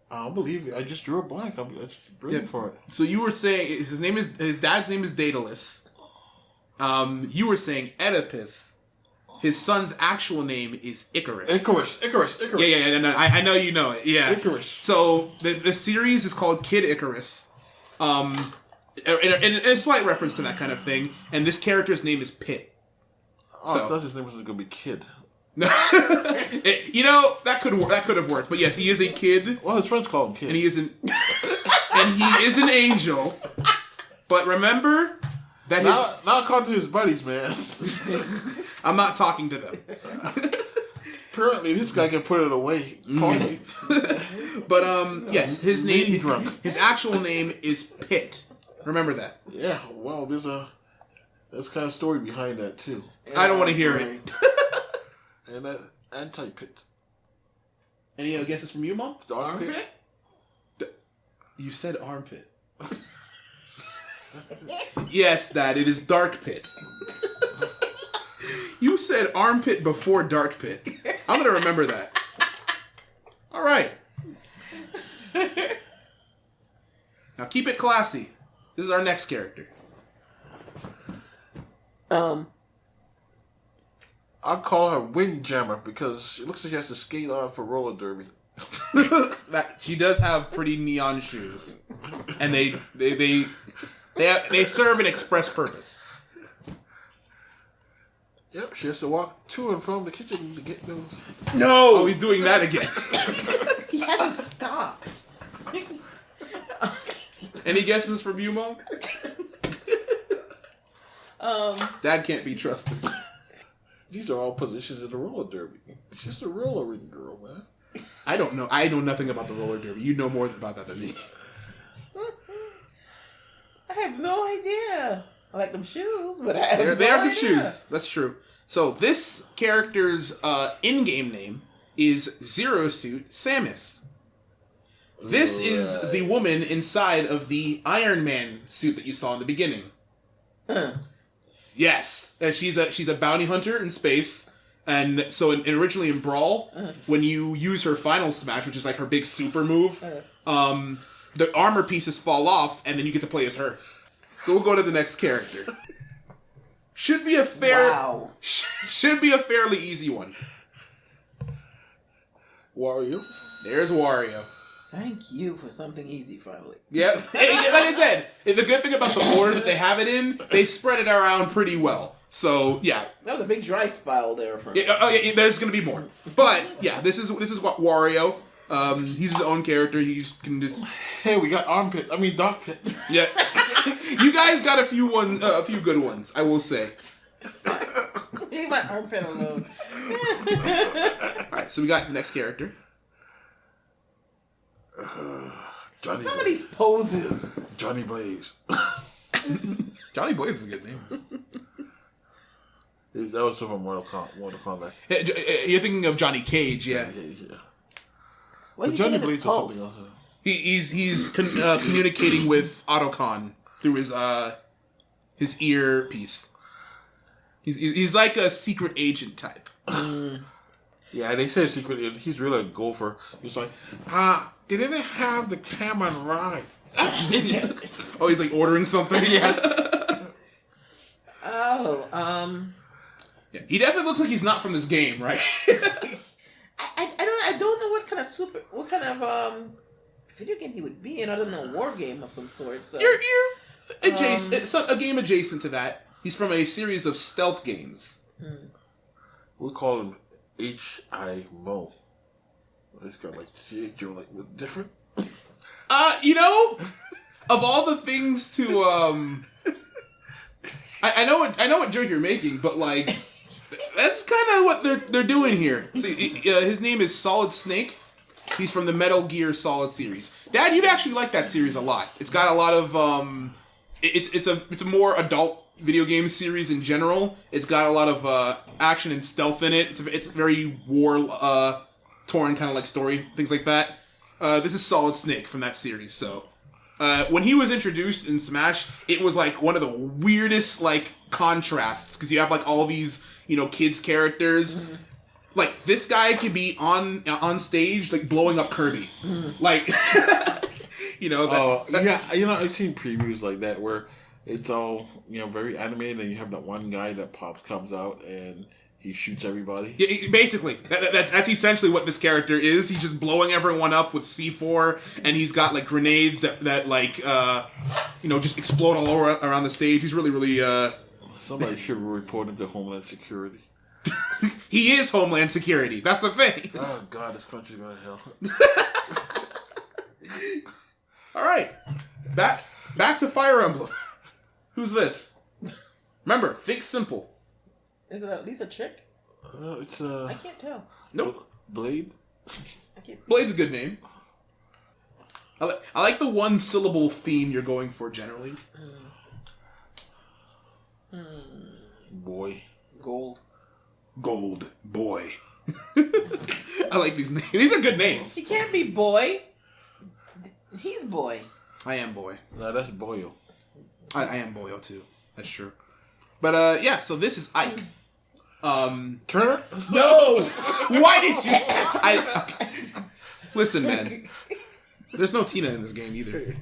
I don't believe it. I just drew a blank. I'm brilliant for it. So you were saying his dad's name is Daedalus. You were saying Oedipus. His son's actual name is Icarus. Icarus. Yeah. No, I know you know it. Yeah. Icarus. So the series is called Kid Icarus. In a slight reference to that kind of thing. And this character's name is Pit. Oh, I thought his name was going to be Kid. That could have worked. But yes, he is a kid. Well, his friends call him Kid. And he is an angel. But remember that not according to his buddies, man. I'm not talking to them. Apparently, this guy can put it away. But yes, his actual name is Pit. Remember that. Yeah. Well, there's kind of story behind that too. I don't want to hear it. And that anti-Pit. Any guesses from you, Mom? Armpit? You said armpit. Yes, Dad, it is Dark Pit. You said armpit before Dark Pit. I'm going to remember that. All right. Now keep it classy. This is our next character. I'll call her Windjammer because it looks like she has to skate on for roller derby. She does have pretty neon shoes, and they serve an express purpose. Yep, she has to walk to and from the kitchen to get those. No! Oh, he's doing that again. He hasn't stopped. Any guesses from you, Mom? Dad can't be trusted. These are all positions in the roller derby. It's just a roller ring girl, man. I don't know. I know nothing about the roller derby. You know more about that than me. I have no idea. I like them shoes, but I have they no are good idea. shoes. That's true. So this character's in-game name is Zero Suit Samus. This is the woman inside of the Iron Man suit that you saw in the beginning. Yes, and she's a bounty hunter in space, and so originally in Brawl, when you use her final smash, which is like her big super move, the armor pieces fall off, and then you get to play as her. So we'll go to the next character. Should be a fairly easy one. Wario. There's Wario. Thank you for something easy, finally. Yeah, like I said, the good thing about the order that they have it in, they spread it around pretty well. So yeah, that was a big dry spell there for. Yeah, there's gonna be more, but yeah, this is what Wario. He's his own character. He can just. Hey, we got Dark Pit. Yeah, you guys got a few good ones, I will say. Leave my armpit alone. All right, so we got the next character. Johnny Some of these poses. Johnny Blaze. Johnny Blaze is a good name. That was from Mortal Kombat. You're thinking of Johnny Cage, yeah. But Johnny Blaze was something else. He's communicating with Otacon through his earpiece. He's like a secret agent type. Yeah, they say secret. He's really a gopher. He's like, they didn't have the camera right. Oh, he's like ordering something. Yeah. Yeah, he definitely looks like he's not from this game, right? I don't know what kind of video game he would be in. I don't know, war game of some sort. So You're adjacent. It's a game adjacent to that. He's from a series of stealth games. We call him H.I. Mo. He's got like Joe, like different. Of all the things to I know what joke you're making, but like that's kind of what they're doing here. See, his name is Solid Snake. He's from the Metal Gear Solid series. Dad, you'd actually like that series a lot. It's got a lot of it's a more adult video game series in general. It's got a lot of action and stealth in it. It's very war torn kind of like story, things like that. This is Solid Snake from that series. So when he was introduced in Smash, it was like one of the weirdest like contrasts because you have like all these kids characters. Mm-hmm. Like this guy could be on stage like blowing up Kirby, like I've seen previews like that where it's all very animated, and you have that one guy that comes out and he shoots everybody. Yeah, basically, that's essentially what this character is. He's just blowing everyone up with C4, and he's got like grenades that like just explode all over around the stage. He's really. Somebody should report him to Homeland Security. He is Homeland Security. That's the thing. Oh God, this country's going to hell. All right, back to Fire Emblem. Who's this? Remember, think simple. Is it at least a chick? It's I can't tell. Nope. Blade. I can't see. Blade's a good name. I like the one syllable theme you're going for generally. Boy. Gold Boy. I like these names. These are good names. He can't be boy. He's boy. I am boy. No, that's Boyo. I am Boyo too. That's true. But so this is Ike. Turner? No! Why did you listen, man. There's no Tina in this game either.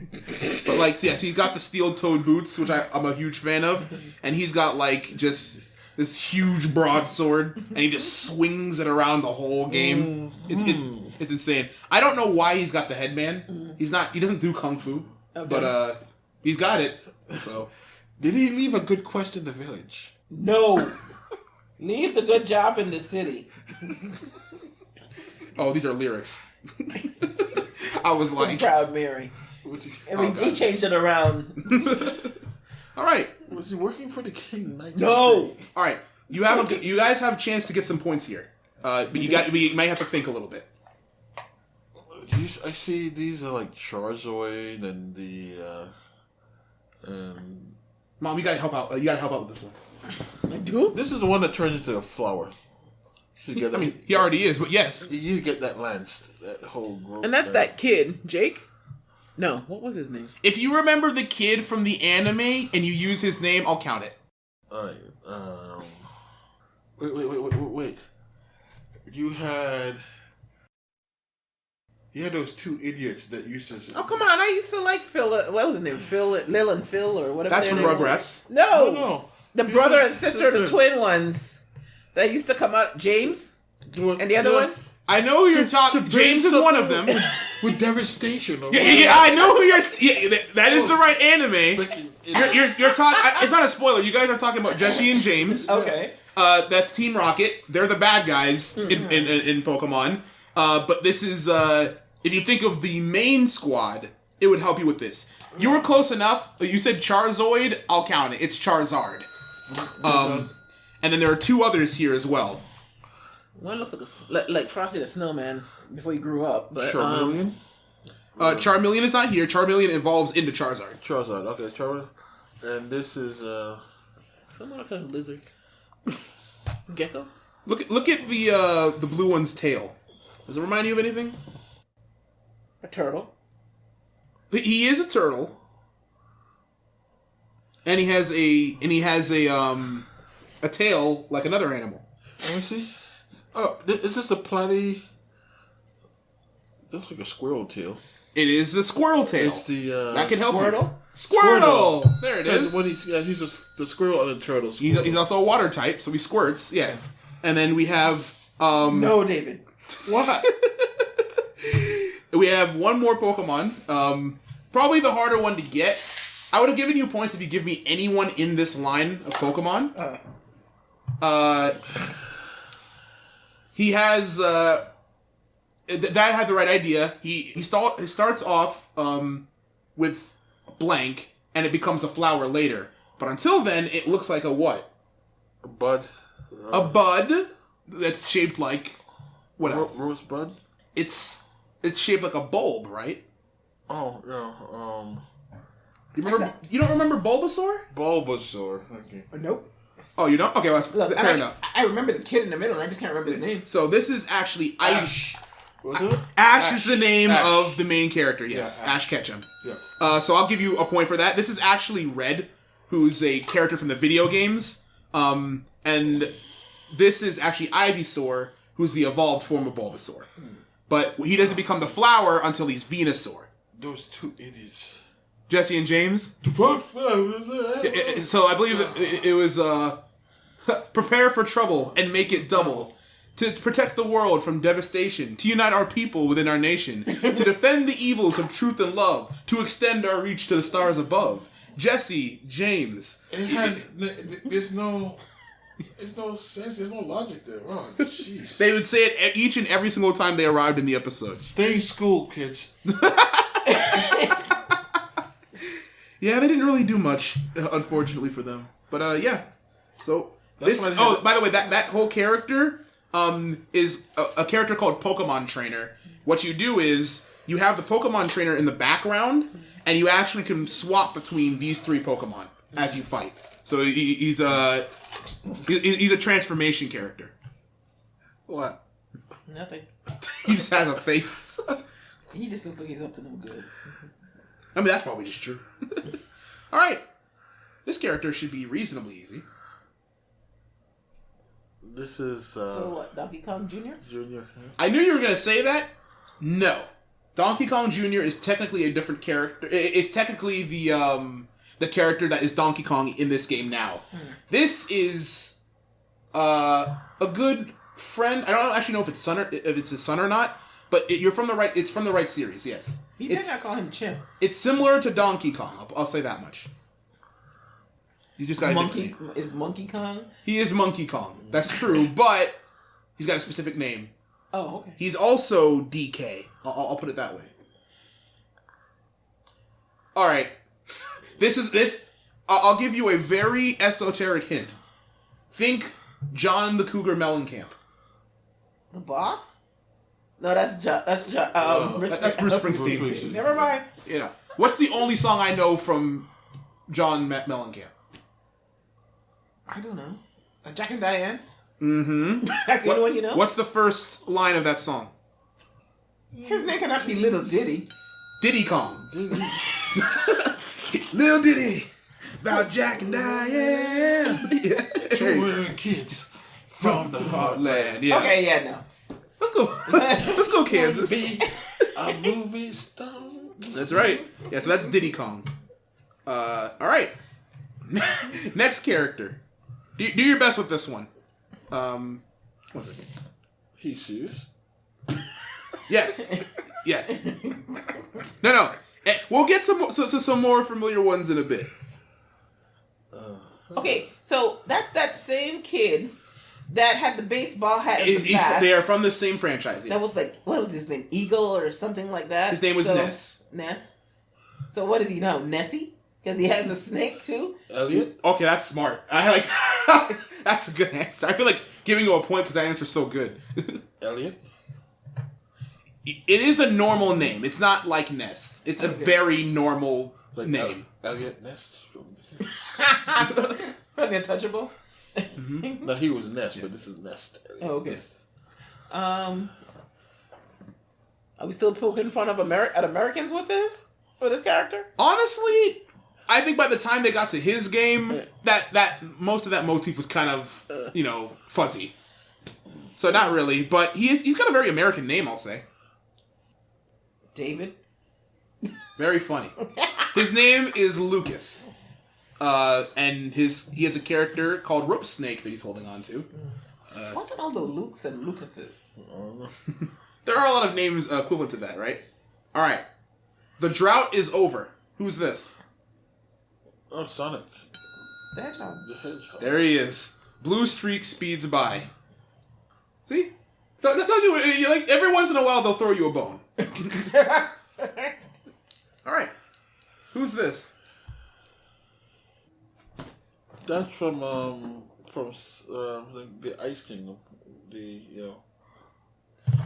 But like, so he's got the steel-toed boots, which I'm a huge fan of, and he's got like just this huge broadsword, and he just swings it around the whole game. It's insane. I don't know why he's got the headband. He doesn't do kung fu, but he's got it. So, did he leave a good quest in the village? No. Leave the good job in the city. Oh, these are lyrics. I was like, Proud Mary. He changed it around. All right. Was he working for the king? No. All right. You guys have a chance to get some points here, but we might have to think a little bit. I see these are like Charizard and the. Mom, you gotta help out. You gotta help out with this one. I do? This is the one that turns into a flower. He already is, but yes. You get that lance, that whole group. And that's that kid, Jake? No, what was his name? If you remember the kid from the anime and you use his name, I'll count it. Alright, wait. You had those two idiots that used to... Oh, come on, I used to like Phil, what was his name? Lil and Phil, or whatever. That's from Rugrats. No. The brother and sister, the twin ones that used to come out. James? And the other one? I know who you're talking. James is one of them. With devastation. Yeah, I know who you're. Yeah, that is the right anime. You're talking. It's not a spoiler. You guys are talking about Jesse and James. Okay. That's Team Rocket. They're the bad guys in Pokemon. But this is if you think of the main squad, it would help you with this. You were close enough. You said Charizard. I'll count it. It's Charizard. And then there are two others here as well. One looks like Frosty the Snowman before he grew up. But, Charmeleon? Charmeleon is not here. Charmeleon evolves into Charizard. Charizard, okay. Charizard. And this is... Someone kind of lizard. Gecko? Look at the blue one's tail. Does it remind you of anything? A turtle. He is a turtle. And he has a tail like another animal. Let me see. Oh, is this a platy? It looks like a squirrel tail. It is a squirrel tail. It's the that can help Squirtle? you. Squirtle. There it is. When he's the squirrel and the turtle. He's also a water type, so he squirts. Yeah. And then we have No, David. What? we have one more Pokemon. Probably the harder one to get. I would have given you points if you give me anyone in this line of Pokemon. He has that had the right idea. He starts off with blank, and it becomes a flower later. But until then, it looks like a what? A bud. A bud that's shaped like what else? Rosebud. It's shaped like a bulb, right? Oh yeah. You don't remember Bulbasaur? Bulbasaur. Okay. Nope. Oh, you don't? Okay, well, that's fair enough. I remember the kid in the middle, and I just can't remember his name. So this is actually Ash. Was it? Ash is the name Ash. of the main character, yes. Yeah, Ash Ketchum. Yeah. So I'll give you a point for that. This is actually Red, who's a character from the video games. And this is actually Ivysaur, who's the evolved form of Bulbasaur. But he doesn't become the flower until he's Venusaur. Those two idiots. Jesse and James? So So I believe that it was prepare for trouble and make it double. To protect the world from devastation, to unite our people within our nation, to defend the evils of truth and love, to extend our reach to the stars above. Jesse, James. There's no sense. There's no logic there. Oh, jeez. They would say it each and every single time they arrived in the episode. Stay in school, kids. Yeah, they didn't really do much, unfortunately for them. But yeah. So That's this. why they Oh, had- by the way, that whole character is a character called Pokemon Trainer. What you do is you have the Pokemon Trainer in the background, and you actually can swap between these three Pokemon as you fight. So he's a transformation character. What? Nothing. He just has a face. He just looks like he's up to no good. I mean, that's probably just true. All right, this character should be reasonably easy. This is So what, Donkey Kong Jr.? Junior. I knew you were going to say that. No. Donkey Kong Jr. is technically a different character. It's technically the character that is Donkey Kong in this game now. This is a good friend. I don't actually know if it's his son or not, but it's from the right series, yes. You better not call him Chimp. It's similar to Donkey Kong. I'll say that much. You just got a different name. Is Monkey Kong? He is Monkey Kong. That's true, but he's got a specific name. Oh, okay. He's also DK. I'll put it that way. All right. This. I'll give you a very esoteric hint. Think John the Cougar Mellencamp. The boss? No, that's That's Bruce Springsteen. Never mind. You know, what's the only song I know from John Mellencamp? I don't know. Jack and Diane? Mm-hmm. That's the only one you know? What's the first line of that song? His name cannot be Little Diddy. Diddy Kong. Lil Diddy. About Jack and Diane. Yeah. Two kids from the heartland. Yeah. Okay, yeah, no. Let's go. Let's go, Kansas. Be a movie star. That's right. Yeah, so that's Diddy Kong. All right. Next character. Do your best with this one. 1 second. He's serious? Yes. Yes. No. We'll get to some more familiar ones in a bit. Okay, so that's that same kid that had the baseball hat and the bat. They are from the same franchise. Yes. That was like, what was his name? Eagle or something like that? His name was Ness. Ness. So what is he now? Nessie? Because he has a snake too? Elliot? Okay, that's smart. I like. That's a good answer. I feel like giving you a point because that answer's so good. Elliot? It is a normal name. It's not like Nest. It's a very normal name. Elliot Ness? From the Untouchables? Mm-hmm. No, he was Ness, but this is Nest. Oh, okay. Are we still poking fun of at Americans with this? with this character? Honestly, I think by the time they got to his game, that most of that motif was kind of, fuzzy. So not really, but he's got a very American name, I'll say. David? Very funny. His name is Lucas. And he has a character called Rope Snake that he's holding on to. What's with all the Lukes and Lucases? There are a lot of names equivalent to that, right? Alright. The drought is over. Who's this? Oh, Sonic. The Hedgehog. The Hedgehog. There he is. Blue streak speeds by. See? Don't you like every once in a while they'll throw you a bone. Alright. Who's this? That's from the Ice Kingdom.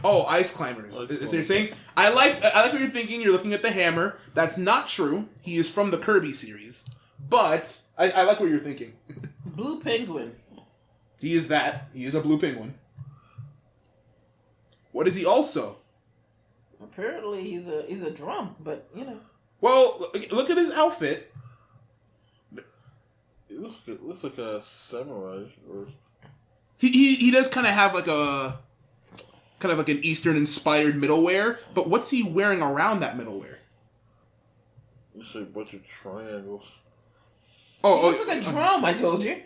Oh, Ice Climbers. Is what you're saying? I like what you're thinking. You're looking at the hammer. That's not true. He is from the Kirby series. But I like what you're thinking. Blue Penguin. He is that. He is a blue penguin. What is he also? Apparently he's a drum, but Well, look at his outfit. It looks like a samurai, or He does kind of have like an Eastern inspired middleware, but what's he wearing around that middleware? it's like a bunch of triangles. He looks like a drum, I told you.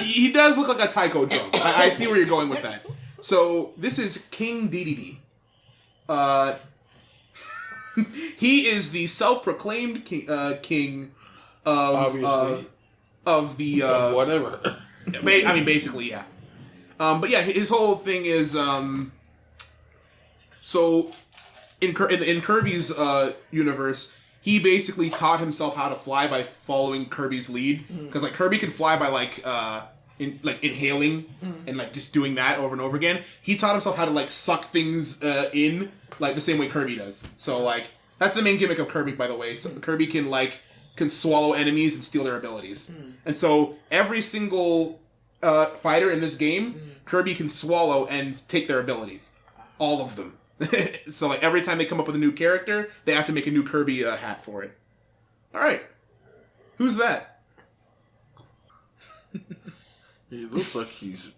He does look like a taiko drum. I see where you're going with that. So this is King Dedede. He is the self-proclaimed king of Obviously. Of the Whatever. I mean, basically, yeah. But yeah, his whole thing is so in Kirby's universe, he basically taught himself how to fly by following Kirby's lead, because like Kirby can fly by inhaling and like just doing that over and over again. He taught himself how to like suck things in like the same way Kirby does. So like that's the main gimmick of Kirby, by the way. So Kirby can swallow enemies and steal their abilities. And so every single fighter in this game, Kirby can swallow and take their abilities. All of them. So like every time they come up with a new character, they have to make a new Kirby hat for it. Alright. Who's that? He looks like he's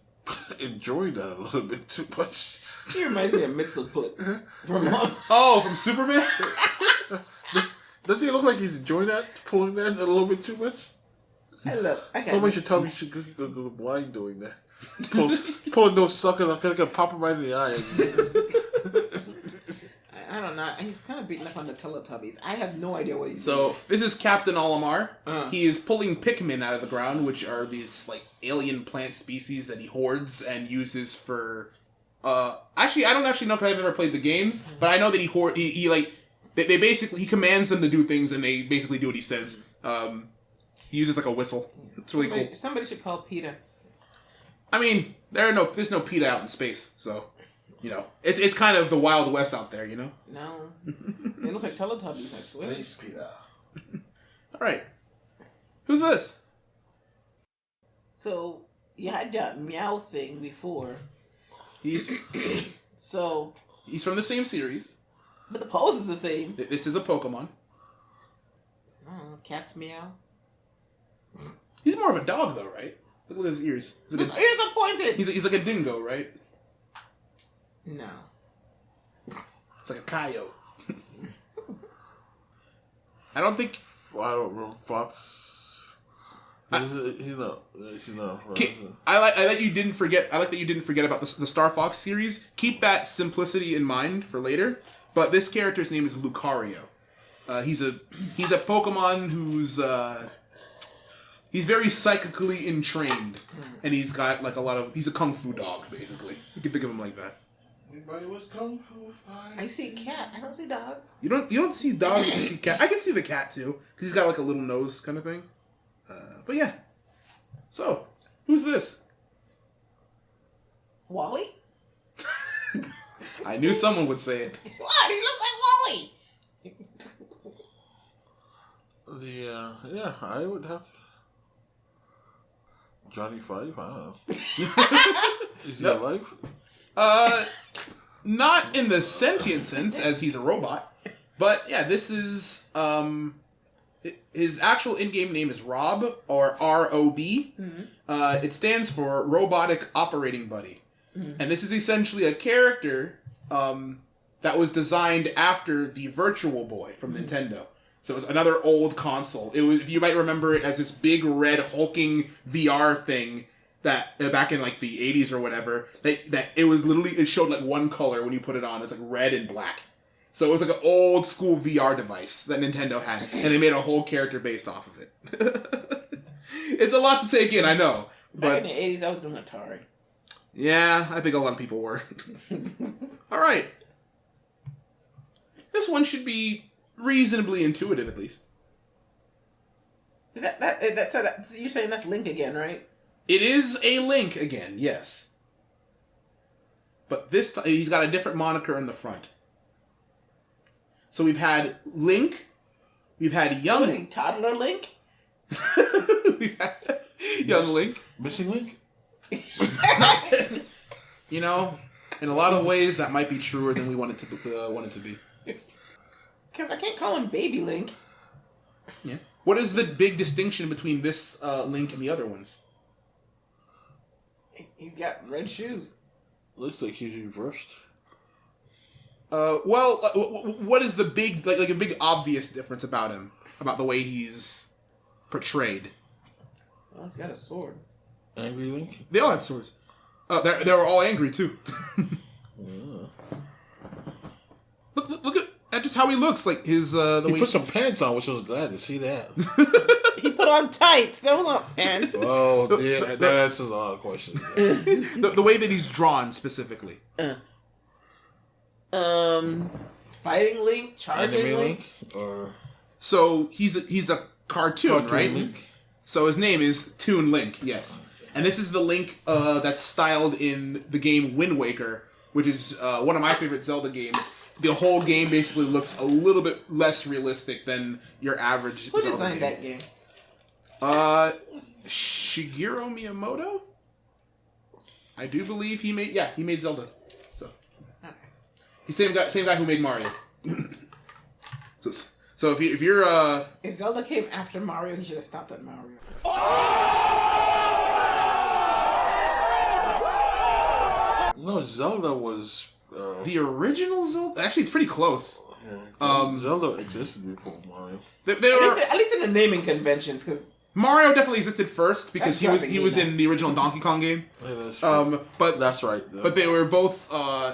enjoying that a little bit too much. She reminds me of Mitsuput from Oh, from Superman? Does he look like he's enjoying that, pulling that a little bit too much? Hey, look, Somebody should tell me you should go blind doing that. Pulling those suckers, I'm gonna pop him right in the eye. I don't know. He's kind of beating up on the Teletubbies. I have no idea what he's So, doing. this is Captain Olimar. He is pulling Pikmin out of the ground, which are these, like, alien plant species that he hoards and uses for... actually, I don't actually know because I've never played the games, but I know that they basically... He commands them to do things, and they basically do what he says. He uses, like, a whistle. It's really cool. Somebody should call PETA. I mean, there's no PETA out in space, so... it's kind of the Wild West out there, No. They look like Teletubbies, I swear. Space Peter. Alright. Who's this? So, you had that meow thing before. He's from the same series. But the pose is the same. This is a Pokemon. Cat's meow. He's more of a dog, though, right? Look at his ears. His ears are pointed! He's like a dingo, right? No. It's like a coyote. I don't think... I don't remember. Fox. He's not. I like that you didn't forget. I like that you didn't forget about the Star Fox series. Keep that simplicity in mind for later. But this character's name is Lucario. He's a Pokemon who's he's very psychically entrained, and he's got like he's a kung fu dog basically. You can think of him like that. Anybody was kung fu fight? I see cat. I don't see dog. You don't see dog. You see cat. I can see the cat too because he's got like a little nose kind of thing. But yeah. So who's this? Wally? I knew someone would say it. What? He looks like Wally. Yeah, I would have Johnny Five. I don't know. Is he alive? Not in the sentient sense, as he's a robot. But yeah, this is his actual in-game name is R.O.B or R.O.B. It stands for Robotic Operating Buddy, and this is essentially a character that was designed after the Virtual Boy from Nintendo. So it was another old console. It was, you might remember it as this big red hulking VR thing that back in like the 80s or whatever. That it was literally, it showed like one color when you put it on. It's like red and black. So it was like an old school VR device that Nintendo had, and they made a whole character based off of it. It's a lot to take in, I know. Back But in the 80s, I was doing Atari. yeah, I think a lot of people were. All right. This one should be reasonably intuitive, at least. Is that you're saying that's Link again, right? It is a Link again, yes. But this time, he's got a different moniker in the front. So we've had Link, we've had Young... So is he Toddler Link? We've had Young Link. Missing Link? You know, in a lot of ways, that might be truer than we want it to be. Because I can't call him Baby Link. Yeah. What is the big distinction between this Link and the other ones? He's got red shoes. Looks like he's reversed. What is the big, like a big obvious difference about him? About the way he's portrayed? Well, he's got a sword. Angry Link? They all had swords. They were all angry, too. Look at just how he looks. Like his, the he way put some pants on, which I was glad to see that. He put on tights. That was not pants. Oh, yeah, that answers a lot of questions. Yeah. the way that he's drawn, specifically. Fighting Link, charging Anime Link. Or So he's a cartoon, right? Link. So his name is Toon Link, yes. And this is the Link that's styled in the game Wind Waker, which is one of my favorite Zelda games. The whole game basically looks a little bit less realistic than your average Who Zelda designed game. that game? Shigeru Miyamoto? I do believe he made Zelda. So he's same guy who made Mario. so if you're If Zelda came after Mario, he should have stopped at Mario. No, Zelda was... the original Zelda, actually it's pretty close. Zelda existed before Mario. At least in the naming conventions, because Mario definitely existed first because That's he was in the original Donkey Kong game. Yeah, that's true. But That's right, though. But they were both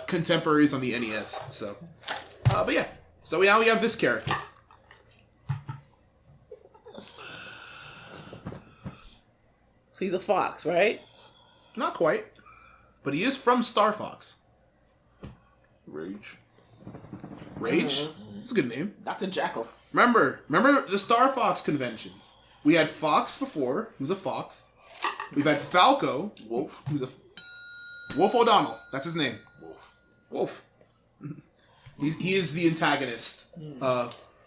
contemporaries on the NES. So, but yeah. So now we have this character. so he's a fox, right? Not quite, but he is from Star Fox. Rage. Rage. That's a good name. Dr. Jackal. Remember the Star Fox conventions. We had Fox before, who's a fox. We've had Falco, Wolf, who's a Wolf O'Donnell. That's his name. Wolf. He is the antagonist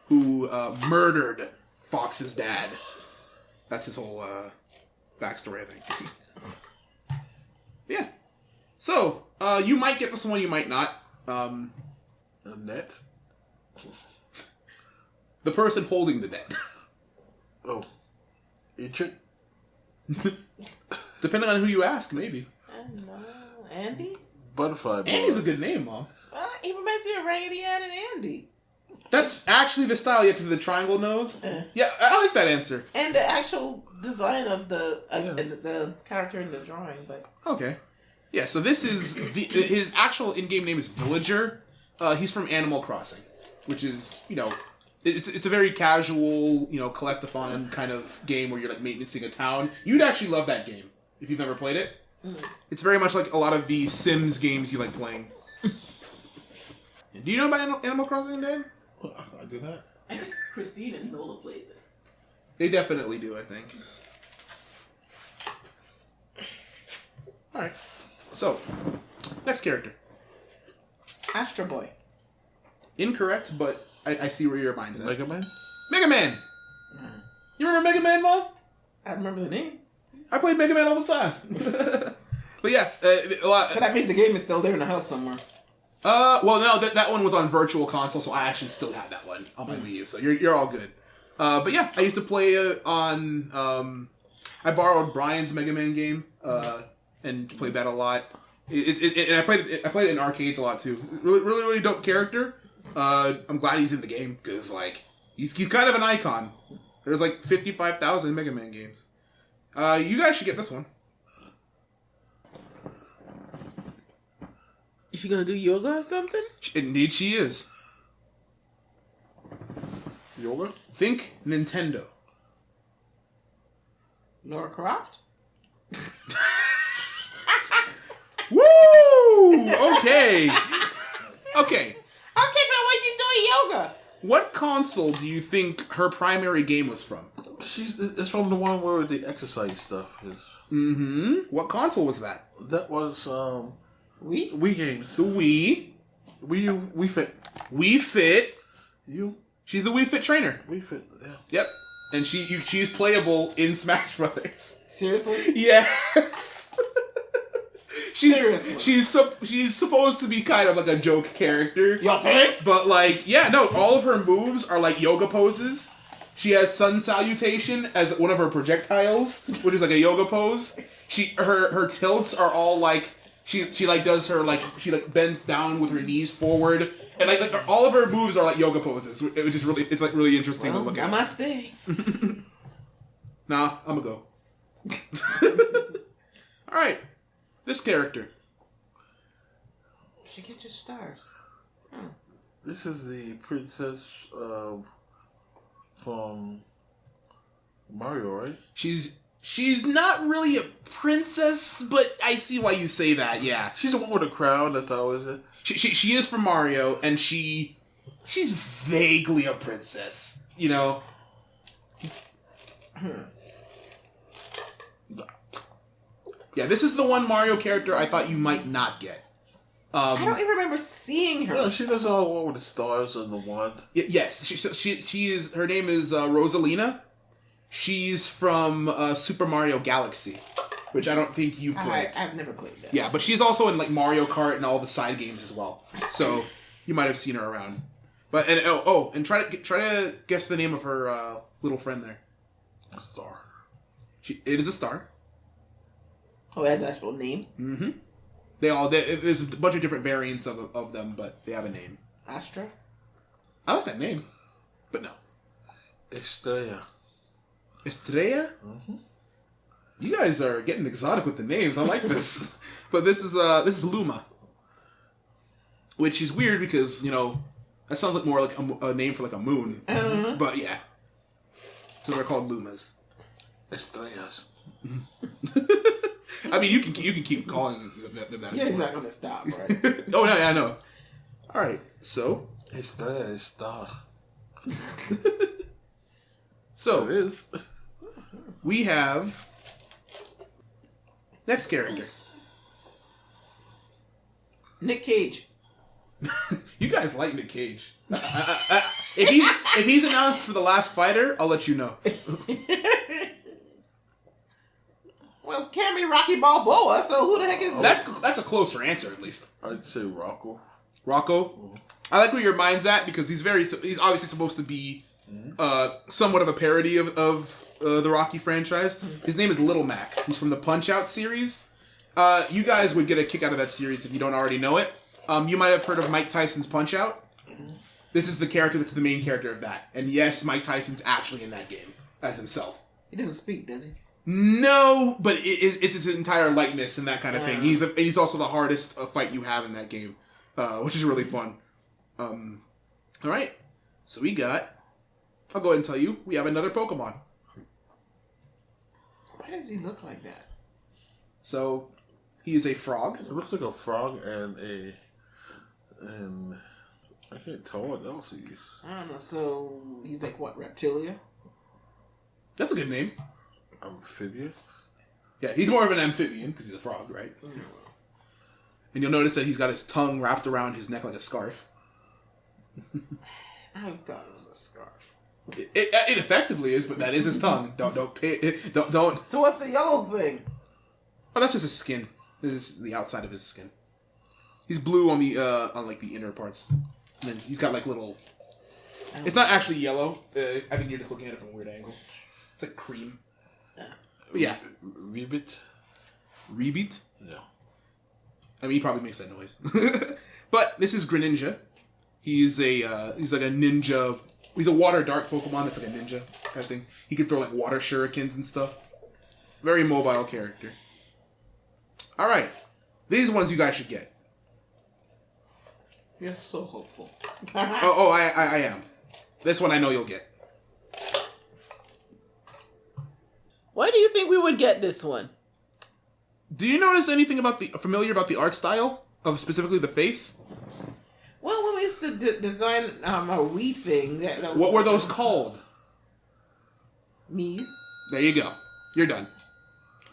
who murdered Fox's dad. That's his whole backstory, I think. Yeah. So you might get this one, you might not. A net? The person holding the net. Oh. Ichik? Depending on who you ask, maybe. I don't know. Andy? Butterfly Boy. Andy's a good name, Mom. He reminds me of Raggedy Ann and Andy. That's actually the style, yeah, because of the triangle nose. Yeah, I like that answer. And the actual design of the character in the drawing, but... Okay. Yeah, so this is... his actual in-game name is Villager. He's from Animal Crossing, which is, it's a very casual, collect-a-thon kind of game where you're, like, maintaining a town. You'd actually love that game, if you've never played it. It's very much like a lot of the Sims games you like playing. Do you know about Animal Crossing, Dan? I do not. I think Christine and Nola plays it. They definitely do, I think. Alright. So, next character. Astro Boy. Incorrect, but I see where your mind's at. Mega Man? Mega Man! You remember Mega Man, Mom? I remember the name. I played Mega Man all the time. But yeah, a lot. So that means the game is still there in the house somewhere. Well, no, that one was on Virtual Console, so I actually still have that one on my Wii U, so you're all good. But yeah, I used to play on, I borrowed Brian's Mega Man game, and played that a lot. And I played it in arcades a lot too. Really dope character. I'm glad he's in the game, because, like, he's kind of an icon. There's like 55,000 Mega Man games. You guys should get this one. Is she gonna do yoga or something? Indeed she is. Yoga? Think Nintendo. Laura Croft? Woo! Okay. Okay. Okay, for the way she's doing yoga. What console do you think her primary game was from? It's from the one where the exercise stuff is. Mm-hmm. What console was that? That was Wii? Wii games. The Wii. Wii Fit. Wii Fit. You? She's the Wii Fit trainer. Wii Fit. Yeah. Yep. And she's playable in Smash Brothers. Seriously? Yes. Seriously? She's supposed to be kind of like a joke character. You think? But, like, yeah, no, all of her moves are like yoga poses. She has Sun Salutation as one of her projectiles, which is like a yoga pose. Her tilts are all like she like does her like she like bends down with her knees forward, and like all of her moves are like yoga poses, which is really really interesting to look at. Namaste. Nah, I'm gonna go. All right, this character. She gets your stars. This is the princess from Mario, right? She's not really a princess, but I see why you say that. Yeah, She's the one with the crown. That's always it. she is from Mario, and she's vaguely a princess. You know. Yeah, this is the one Mario character I thought you might not get. I don't even remember seeing her. Yeah, she does all the one with the stars and the wand. Yes, she is. Her name is Rosalina. She's from Super Mario Galaxy, which I don't think you've played. I've never played that. Yeah, but she's also in like Mario Kart and all the side games as well. So you might have seen her around. But and try to guess the name of her little friend there. A star. It is a star. Oh, it has an actual name? Mm-hmm. There's a bunch of different variants of them, but they have a name. Astra? I like that name, but no. Estrella. Estrella? Mm-hmm. You guys are getting exotic with the names. I like this. But this is Luma, which is weird because that sounds like more like a name for like a moon. Uh-huh. But yeah, so they're called Lumas. Estrellas. I mean, you can keep calling them that. Yeah, he's not gonna stop, right? Oh yeah, I know. All right, so Estrella is star. So It is. we have next character. Nick Cage. You guys like Nick Cage. If he's announced for the last fighter, I'll let you know. Well, it can't be Rocky Balboa, so who the heck is that? That's a closer answer, at least. I'd say Rocco. Rocco. Mm-hmm. I like where your mind's at because he's obviously supposed to be somewhat of a parody of the Rocky franchise. His name is Little Mac. He's from the Punch-Out series. You guys would get a kick out of that series if you don't already know it. You might have heard of Mike Tyson's Punch-Out. This is the character that's the main character of that. And yes, Mike Tyson's actually in that game as himself. He doesn't speak, does he? No, but it's his entire likeness and that kind of thing. He's also the hardest fight you have in that game, which is really fun. All right, so I'll go ahead and tell you, we have another Pokemon. Why does he look like that? So, he is a frog. It looks like a frog and I can't tell what else he is. I don't know, so he's like what, Reptilia? That's a good name. Amphibious? Yeah, he's more of an amphibian because he's a frog, right? Mm. And you'll notice that he's got his tongue wrapped around his neck like a scarf. I thought it was a scarf. It effectively is, but that is his tongue. Don't. So what's the yellow thing? Oh, that's just his skin. This is the outside of his skin. He's blue on the on like the inner parts. And then he's got like little. It's not actually yellow. I think you're just looking at it from a weird angle. It's like cream. But yeah. Rebit. Rebit? Yeah. I mean, he probably makes that noise. But this is Greninja. He's like a ninja. He's a water dark Pokemon that's like a ninja kind of thing. He can throw like water shurikens and stuff. Very mobile character. All right, these ones you guys should get. You're so hopeful. I am. This one I know you'll get. Why do you think we would get this one? Do you notice anything familiar about the art style of specifically the face? Well, when we used to design a Wii thing, that What were those called? Mii's. There you go. You're done.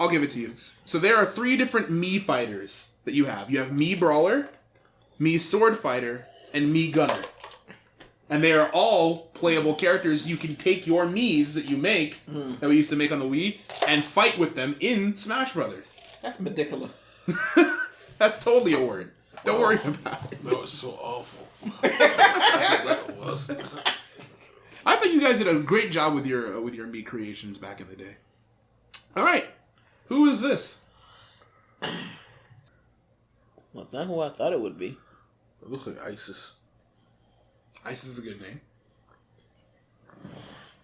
I'll give it to you. So there are 3 different Mii fighters that you have. You have Mii Brawler, Mii Sword Fighter, and Mii Gunner. And they are all playable characters. You can take your Miis that you make, that we used to make on the Wii, and fight with them in Smash Brothers. That's ridiculous. That's totally a word. Don't worry about it. That was so awful. That's what that was. I think you guys did a great job with your Mii creations back in the day. All right. Who is this? Well, it's not who I thought it would be. It looks like Isis. Isis is a good name.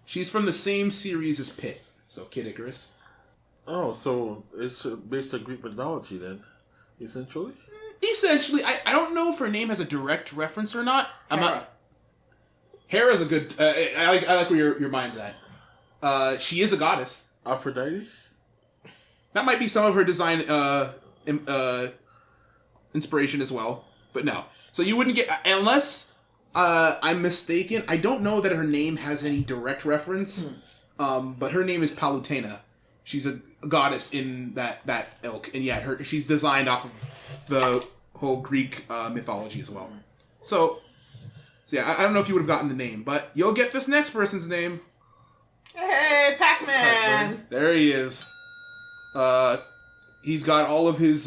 She's from the same series as Pit, so Kid Icarus. Oh, so it's based on Greek mythology then, essentially? Essentially, I don't know if her name has a direct reference or not. Hera. Hera's a good. I like where your mind's at. She is a goddess. Aphrodite? That might be some of her design inspiration as well, but no. So you wouldn't get unless I'm mistaken. I don't know that her name has any direct reference, but her name is Palutena. She's a goddess in that ilk, and yeah, she's designed off of the whole Greek mythology as well. So yeah, I don't know if you would have gotten the name, but you'll get this next person's name. Hey, Pac-Man! There he is. He's got all of his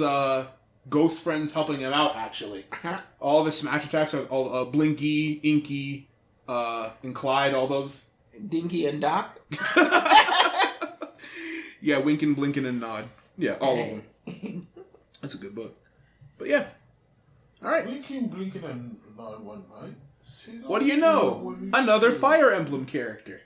ghost friends helping him out, actually. All of his smash attacks are all Blinky, Inky, and Clyde, all those. Dinky and Doc? Yeah, Winkin', Blinkin', and Nod. Yeah, all of them. That's a good book. But yeah. All right. Winking, blinking, and Nod one night. What do you know? Another Fire Emblem character.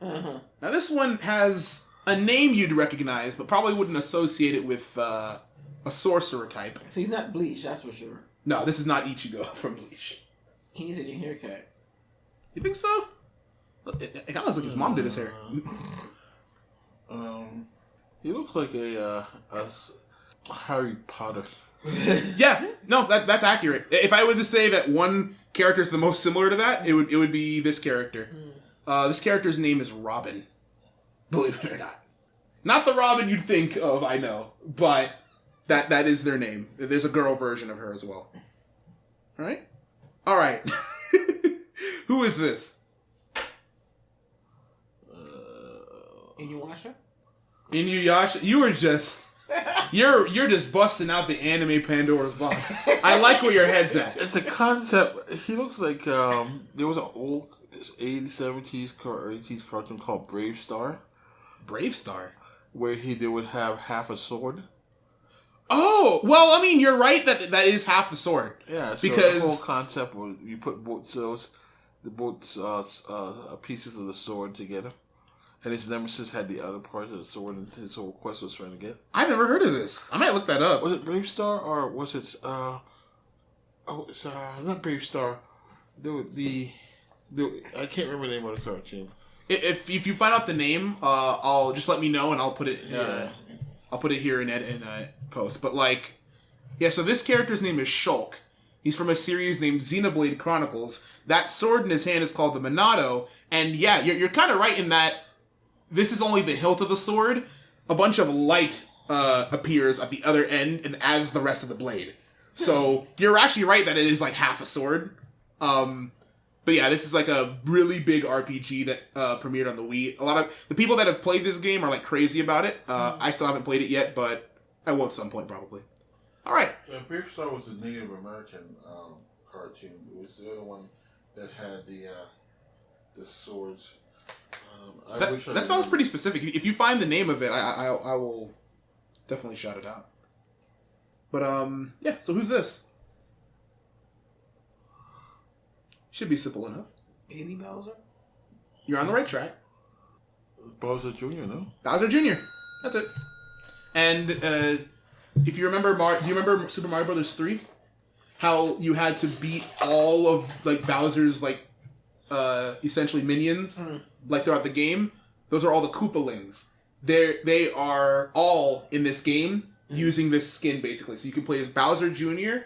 Uh-huh. Now this one has a name you'd recognize, but probably wouldn't associate it with a sorcerer type. So he's not Bleach, that's for sure. No, this is not Ichigo from Bleach. He's in your haircut. You think so? It kind of looks like his mom did his hair. He looks like a Harry Potter. Yeah, no, that's accurate. If I was to say that one character is the most similar to that, it would be this character. This character's name is Robin. Believe it or not. Not the Robin you'd think of, I know, but that is their name. There's a girl version of her as well. Right? All right. Who is this? Inuyasha? Inuyasha? You were just... You're just busting out the anime Pandora's box. I like where your head's at. It's a concept. He looks like there was an old 80s, 70s, 80s cartoon called Brave Star. Brave Star? Where they would have half a sword. Oh, well, I mean, you're right that is half the sword. Yeah, so because the whole concept was you put both pieces of the sword together. And his nemesis had the other part of the sword, and his whole quest was trying to get. I've never heard of this. I might look that up. Was it Brave Star or was it? It's not Brave Star. The I can't remember the name of the cartoon. If you find out the name, I'll just let me know, and I'll put it. I'll put it here in post. But yeah. So this character's name is Shulk. He's from a series named Xenoblade Chronicles. That sword in his hand is called the Minato, and yeah, you're kind of right in that. This is only the hilt of the sword. A bunch of light appears at the other end and as the rest of the blade. So you're actually right that it is like half a sword. But yeah, this is like a really big RPG that premiered on the Wii. A lot of the people that have played this game are like crazy about it. I still haven't played it yet, but I will at some point probably. All right. Yeah, Beef Star was a Native American cartoon. It was the other one that had the swords. That sounds pretty specific. If you find the name of it, I will definitely shout it out. But yeah. So who's this? Should be simple enough. Baby Bowser. You're on the right track. Bowser Jr., no? Bowser Jr. That's it. And if you remember, do you remember Super Mario Brothers 3? How you had to beat all of like Bowser's like essentially minions like throughout the game. Those are all the Koopalings. They are all in this game using this skin basically. So you can play as Bowser Jr.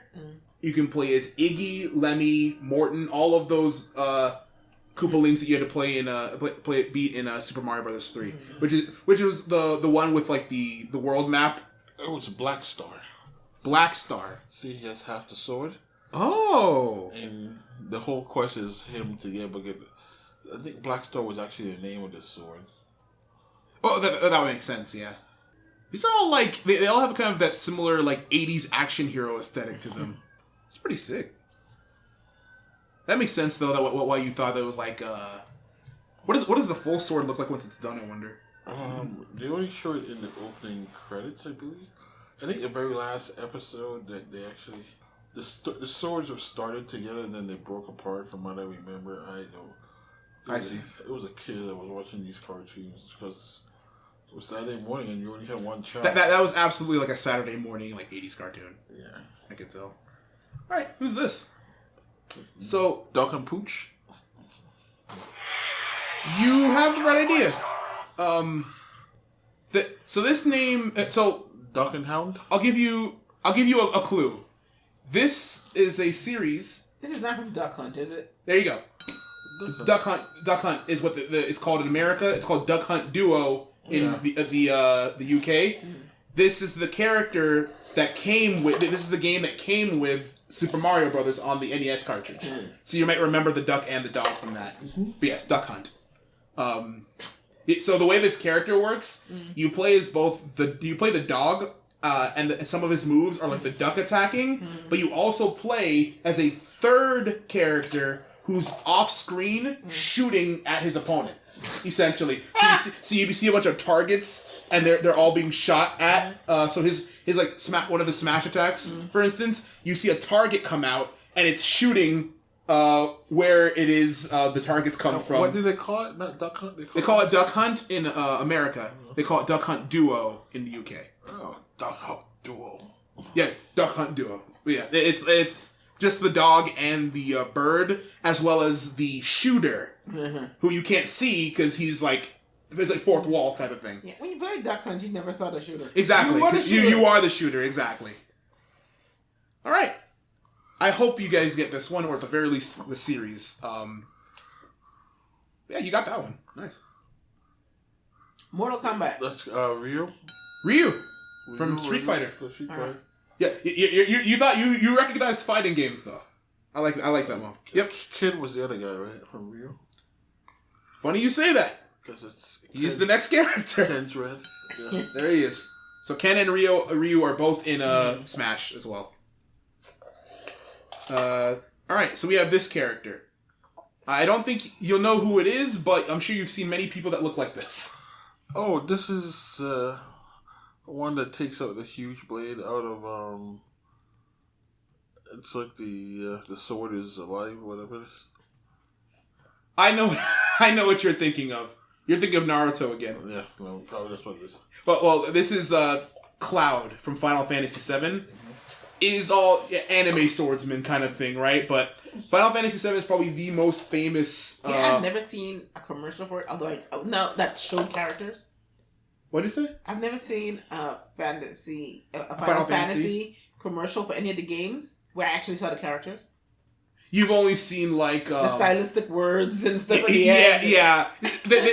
You can play as Iggy, Lemmy, Morton, all of those Koopalings that you had to play in beat in Super Mario Brothers 3, which is the one with like the world map. It was Black Star. Black Star. See, he has half the sword. Oh. And the whole quest is him to get. I think Black Star was actually the name of the sword. Oh, that makes sense. Yeah. These are all like they all have kind of that similar like 80s action hero aesthetic to them. It's pretty sick. That makes sense though. That why you thought that was like what does the full sword look like once it's done? I wonder. They only show it in the opening credits, I believe. I think the very last episode that they actually the swords were started together and then they broke apart. From what I remember, I see. It was a kid that was watching these cartoons because it was Saturday morning and you only had one channel. That was absolutely like a Saturday morning like 80s cartoon. Yeah, I could tell. All right, who's this? So Duck and Pooch. You have the right idea. So this name. So Duck and Hound. I'll give you a clue. This is a series. This is not from Duck Hunt, is it? There you go. Duck Hunt is what it's called in America. It's called Duck Hunt Duo in the UK. This is the character that came with. This is the game that came with Super Mario Brothers on the NES cartridge. So you might remember the duck and the dog from that. But yes, Duck Hunt. So the way this character works, you play as you play the dog, and some of his moves are like the duck attacking, but you also play as a third character who's off screen shooting at his opponent. Essentially, so you see a bunch of targets, and they're all being shot at. So his like one of his smash attacks, for instance, you see a target come out, and it's shooting where it is the targets come from. What do they call it? Not Duck Hunt. They call it Duck Hunt in America. They call it Duck Hunt Duo in the UK. Oh, Duck Hunt Duo. Yeah, Duck Hunt Duo. Yeah, it's just the dog and the bird, as well as the shooter, who you can't see because he's like, it's like fourth wall type of thing. Yeah, when you play Duck Hunt, you never saw the shooter. Exactly. You are the shooter, exactly. All right. I hope you guys get this one, or at the very least, the series. Yeah, you got that one. Nice. Mortal Kombat. That's Ryu from Street Fighter. Street Fighter. Yeah, you thought you recognized fighting games though. I like that one. Yep. Kid was the other guy, right, from Ryu. Funny you say that. Because he's the next character. Ken's red. Yeah. There he is. So Ken and Ryu are both in Smash as well. All right, so we have this character. I don't think you'll know who it is, but I'm sure you've seen many people that look like this. Oh, this is one that takes out the huge blade out of it's like the sword is alive, whatever it is. I know what you're thinking of. You're thinking of Naruto again. Yeah, no, probably that's what it is. But this is Cloud from Final Fantasy VII. Is all anime swordsman kind of thing, right? But Final Fantasy VII is probably the most famous. I've never seen a commercial for it, although that showed characters. What did you say? I've never seen a Final Fantasy commercial for any of the games where I actually saw the characters. You've only seen like the stylistic words and stuff. Yeah.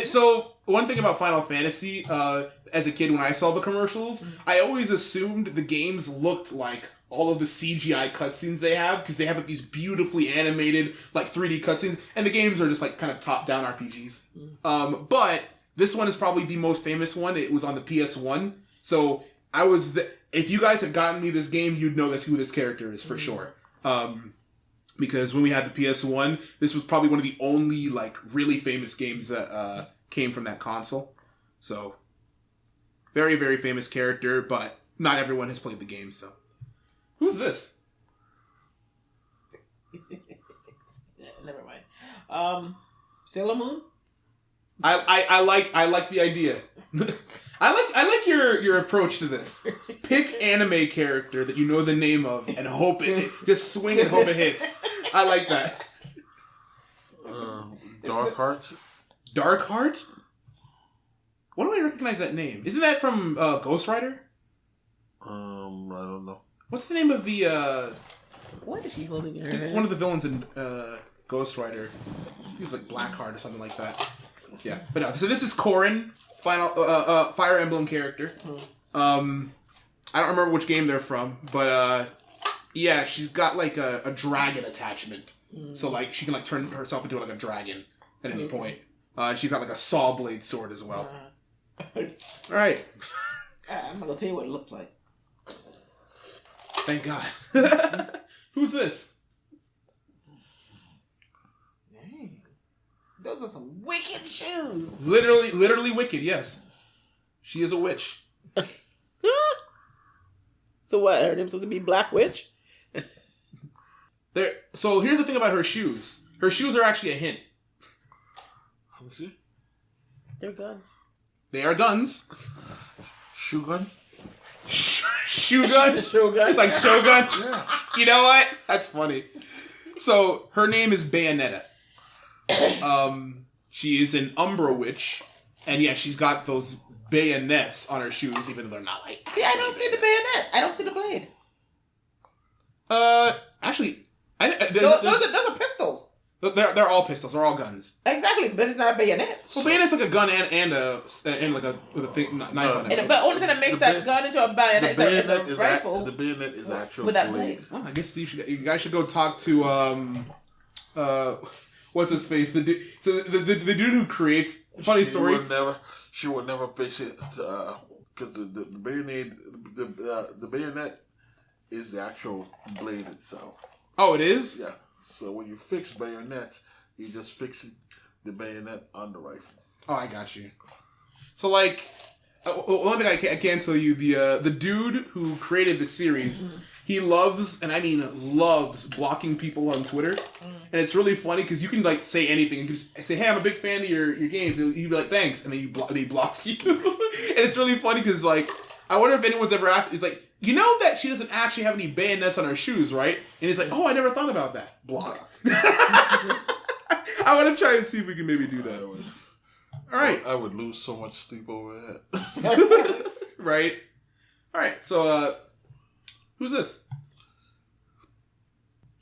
So one thing about Final Fantasy, as a kid when I saw the commercials, I always assumed the games looked like all of the CGI cutscenes they have, because they have like these beautifully animated like 3D cutscenes, and the games are just like kind of top-down RPGs. But this one is probably the most famous one. It was on the PS1, so if you guys had gotten me this game, you'd know who this character is for sure. Because when we had the PS1, this was probably one of the only like really famous games that came from that console. So, very, very famous character, but not everyone has played the game, so. Who's this? Never mind. Sailor Moon? I like the idea. I like your approach to this. Pick anime character that you know the name of and hope just swing and hope it hits. I like that. Darkheart. Darkheart? Why do I recognize that name? Isn't that from Ghost Rider? I don't know. What's the name of the What is she holding in her hand? one of the villains in Ghost Rider? He's like Blackheart or something like that. Yeah, but no. So this is Corrin, Fire Emblem character. I don't remember which game they're from, but yeah, she's got like a dragon attachment. So like she can like turn herself into like a dragon at any point. She's got like a saw blade sword as well. All right. I'm gonna tell you what it looked like. Thank God. Who's this? Dang. Those are some wicked shoes. Literally wicked, yes. She is a witch. So what? Her name's supposed to be Black Witch? So here's the thing about her shoes. Her shoes are actually a hint. Let me see. They're guns. They are guns. Shogun? Shogun? Shogun. Like Shogun? Yeah. You know what? That's funny. So, her name is Bayonetta. She is an Umbra witch. And yeah, she's got those bayonets on her shoes, even though they're not like... See, I don't see the bayonet. I don't see the blade. Actually... Those are pistols. They're all pistols. They're all guns. Exactly, but it's not a bayonet. Well, bayonet's like a gun and like a knife on it. But only thing that makes that gun into a bayonet is a rifle. The bayonet is actual with that blade. blade. Well, I guess you guys should go talk to what's his face? The dude who creates. Funny story. She would never base it because the bayonet is the actual blade itself. Oh, it is? Yeah. So when you fix bayonets, you just fix the bayonet on the rifle. Oh, I got you. So, like, one thing I can tell you, the dude who created the series, he loves, and I mean loves, blocking people on Twitter. And it's really funny because you can, like, say anything. And just say, hey, I'm a big fan of your games. And he'd be like, thanks. And then he blocks you. And it's really funny because, like, I wonder if anyone's ever asked, it's like, you know that she doesn't actually have any bayonets on her shoes, right? And he's like, oh, I never thought about that. Block. I want to try and see if we can maybe do that. All right. I would lose so much sleep over that. Right. All right. So, who's this?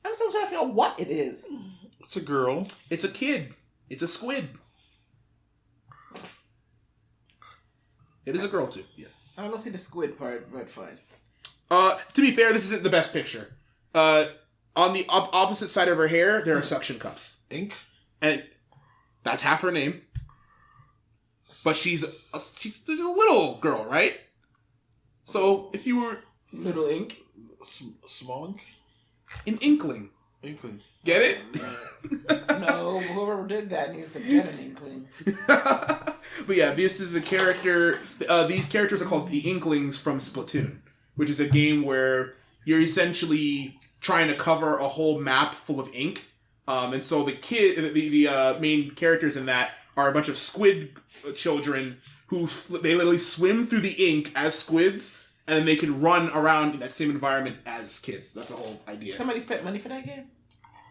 I'm still trying to figure out what it is. It's a girl. It's a kid. It's a squid. It is a girl, too. Yes. I don't see the squid part, but fine. To be fair, this isn't the best picture. On the opposite side of her hair, there are suction cups. Ink? And that's half her name. But she's a little girl, right? So, if you were... Little ink? Small ink? An inkling. Inkling. Get it? No, whoever did that needs to get an inkling. But yeah, this is a character... these characters are called the Inklings from Splatoon, which is a game where you're essentially trying to cover a whole map full of ink. And so the main characters in that are a bunch of squid children who they literally swim through the ink as squids, and then they can run around in that same environment as kids. That's the whole idea. Somebody spent money for that game?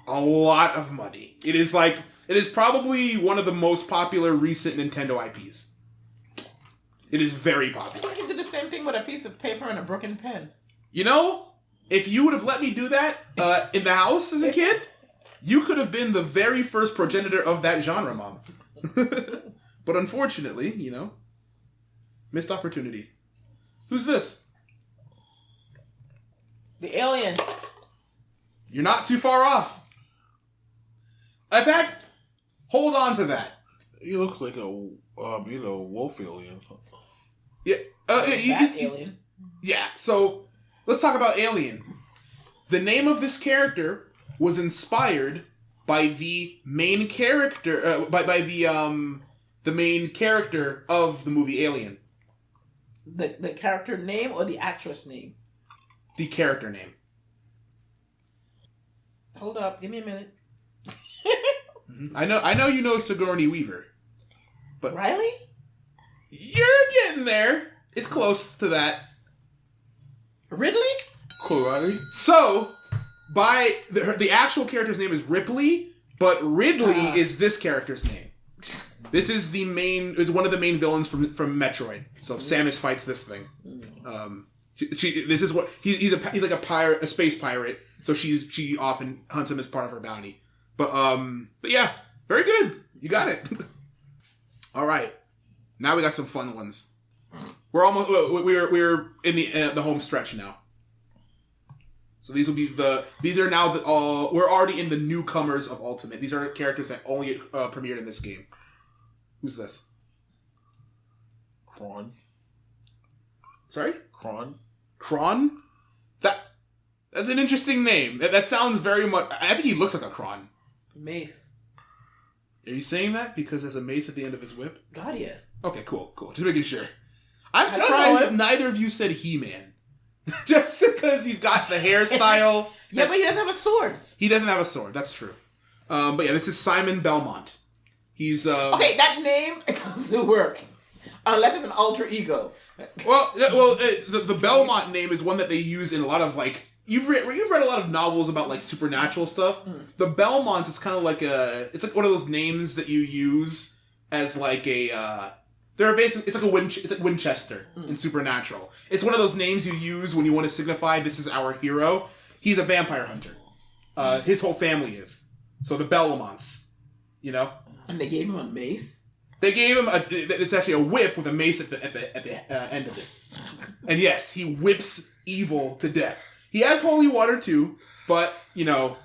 A lot of money. It is probably one of the most popular recent Nintendo IPs. It is very popular. You can do the same thing with a piece of paper and a broken pen. You know, if you would have let me do that in the house as a kid, you could have been the very first progenitor of that genre, Mom. But unfortunately, you know, missed opportunity. Who's this? The alien. You're not too far off. In fact, hold on to that. He looks like a wolf alien. Yeah, That alien. Yeah, so let's talk about Alien. The name of this character was inspired by the main character, by the main character of the movie Alien. The character name or the actress name? The character name. Hold up, give me a minute. I know you know Sigourney Weaver. But Riley? You're getting there. It's close to that. Ridley? Corrin? So, by the actual character's name is Ripley, but Ridley is this character's name. This is one of the main villains from Metroid. So Samus fights this thing. This is what he's like a pirate, a space pirate. So she often hunts him as part of her bounty. But yeah, very good. You got it. All right, now we got some fun ones. We're in the home stretch now. So these will be we're already in the newcomers of Ultimate. These are characters that only premiered in this game. Who's this? Chrom. Sorry? Chrom. Chrom? That's an interesting name. That sounds very much... I think he looks like a Chrom. Mace. Are you saying that because there's a mace at the end of his whip? God, yes. Okay, cool. Just making sure. I'm I don't know surprised him. neither of you said He-Man. Just because he's got the hairstyle. Yeah, but he doesn't have a sword. He doesn't have a sword. That's true. But yeah, this is Simon Belmont. He's Okay, that name doesn't work unless it's an alter ego. The Belmont name is one that they use in a lot of like you've read a lot of novels about like supernatural stuff. The Belmonts is kind of like it's like one of those names that you use as like a it's like Winchester in Supernatural. It's one of those names you use when you want to signify this is our hero. He's a vampire hunter. His whole family is. So the Belmonts, you know. And they gave him a mace? They gave him it's actually a whip with a mace at the end of it. And yes, he whips evil to death. He has holy water too, but, you know,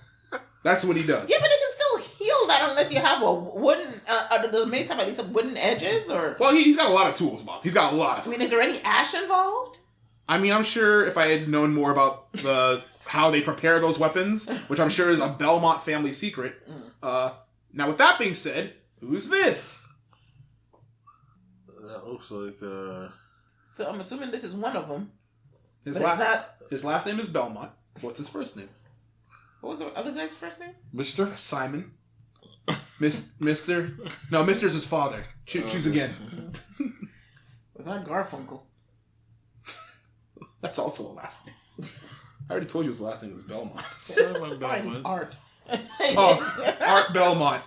that's what he does. Yeah, but they can still heal that unless you have a wooden... does the mace have at least some wooden edges, or... Well, he's got a lot of tools, Bob. He's got a lot of... I mean, is there any ash involved? I mean, I'm sure if I had known more about how they prepare those weapons, which I'm sure is a Belmont family secret... Now, with that being said, who's this? That looks like, So I'm assuming this is one of them. His But it's not... His last name is Belmont. What's his first name? What was the other guy's first name? Mr.? Simon. Mister? No, Mister's his father. Choose again. Was that Garfunkel? That's also a last name. I already told you his last name was Belmont. Simon Fine, it's Belmont. Art. Oh, Art Belmont.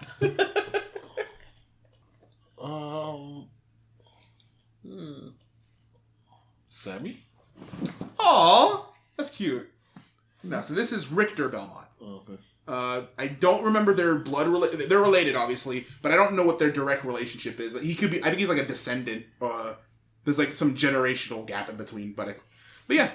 Sammy? Aw, that's cute. No, so this is Richter Belmont. Okay. I don't remember their blood related. They're related, obviously, but I don't know what their direct relationship is. He could be. I think he's like a descendant. There's like some generational gap in between, but yeah.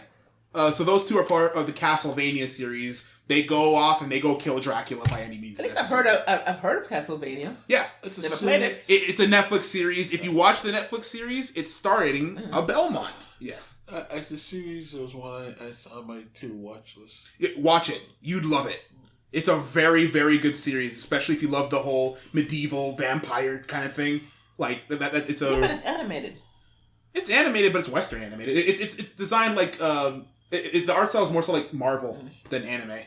So those two are part of the Castlevania series. They go off and they go kill Dracula by any means At least necessary. I've heard of Castlevania. Yeah, Never played it. It's a Netflix series. If you watch the Netflix series, it's starring a Belmont. Yes. As the series, there was one I saw on my watch list. Watch it. You'd love it. It's a very, very good series, especially if you love the whole medieval vampire kind of thing. Like that it's a. Yeah, but it's animated. It's animated, but it's Western animated. It's designed like the art style is more so like Marvel than anime,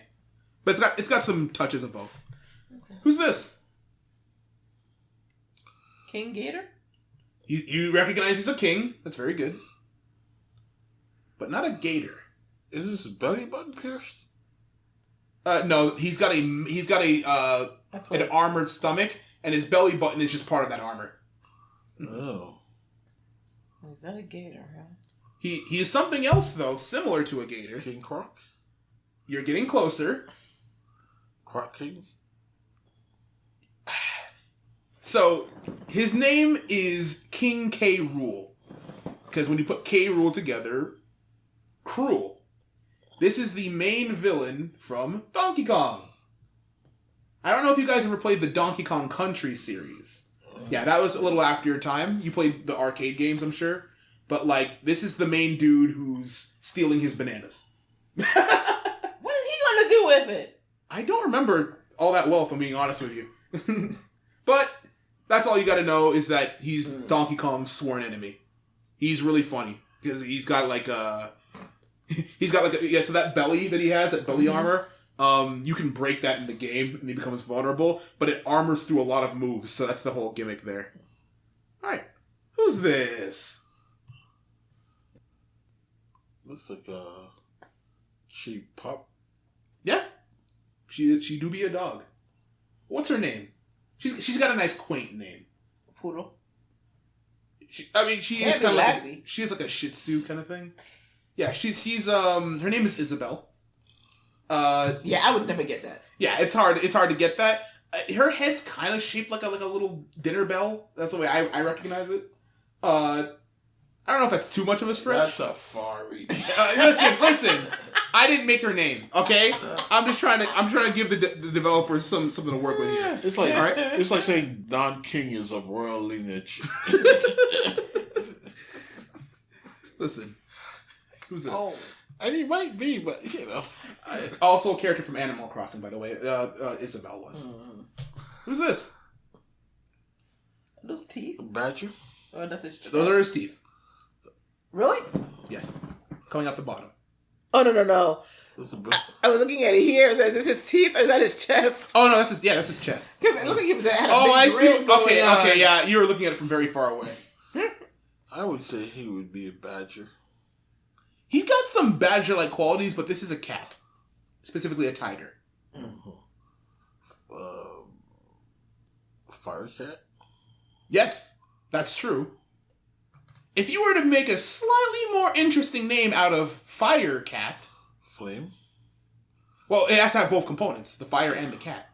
but it's got some touches of both. Okay. Who's this? King Gator? You recognize he's a king. That's very good. But not a gator. Is his belly button pierced? No, he's got an armored stomach, and his belly button is just part of that armor. Oh. Is that a gator, huh? He is something else though, similar to a gator. King Croc? You're getting closer. Croc King? So, his name is King K. Rool. Because when you put K. Rool together, Cruel. This is the main villain from Donkey Kong. I don't know if you guys ever played the Donkey Kong Country series. Yeah, that was a little after your time. You played the arcade games, I'm sure. but like this is the main dude who's stealing his bananas. What is he gonna do with it? I don't remember all that well, if I'm being honest with you. But that's all you got to know is that he's Donkey Kong's sworn enemy. He's really funny because he's got like so that belly that he has, that belly armor. You can break that in the game and he becomes vulnerable, but it armors through a lot of moves, so that's the whole gimmick there. Alright. Who's this? Looks like a cheap pup. Yeah. She do be a dog. What's her name? She's got a nice quaint name. Poodle. She is kind of like she has like a Shih Tzu kind of thing. Yeah, she's her name is Isabel. Yeah, I would never get that. Yeah, it's hard to get that. Her head's kind of shaped like a little dinner bell. That's the way I recognize it. I don't know if that's too much of a stretch. That's a far reach. Listen. I didn't make her name, okay? I'm just trying to give the developers something to work with here. It's like all right? It's like saying Don King is of royal lineage. Listen, who's this? Oh, And he might be, but Also a character from Animal Crossing, by the way. Isabel was. Who's this? those teeth. Badger. Oh, that's his chest. Those are his teeth. Really? Yes, coming out the bottom. Oh no! That's a bit. I was looking at it here. Is this his teeth or is that his chest? Oh no, that's his chest. Because it looked like he had a big I see. grin going on. Okay, yeah, you were looking at it from very far away. I would say he would be a badger. He's got some badger-like qualities, but this is a cat, specifically a tiger. Fire cat. Yes, that's true. If you were to make a slightly more interesting name out of Fire Cat... Flame? Well, it has to have both components, the fire and the cat.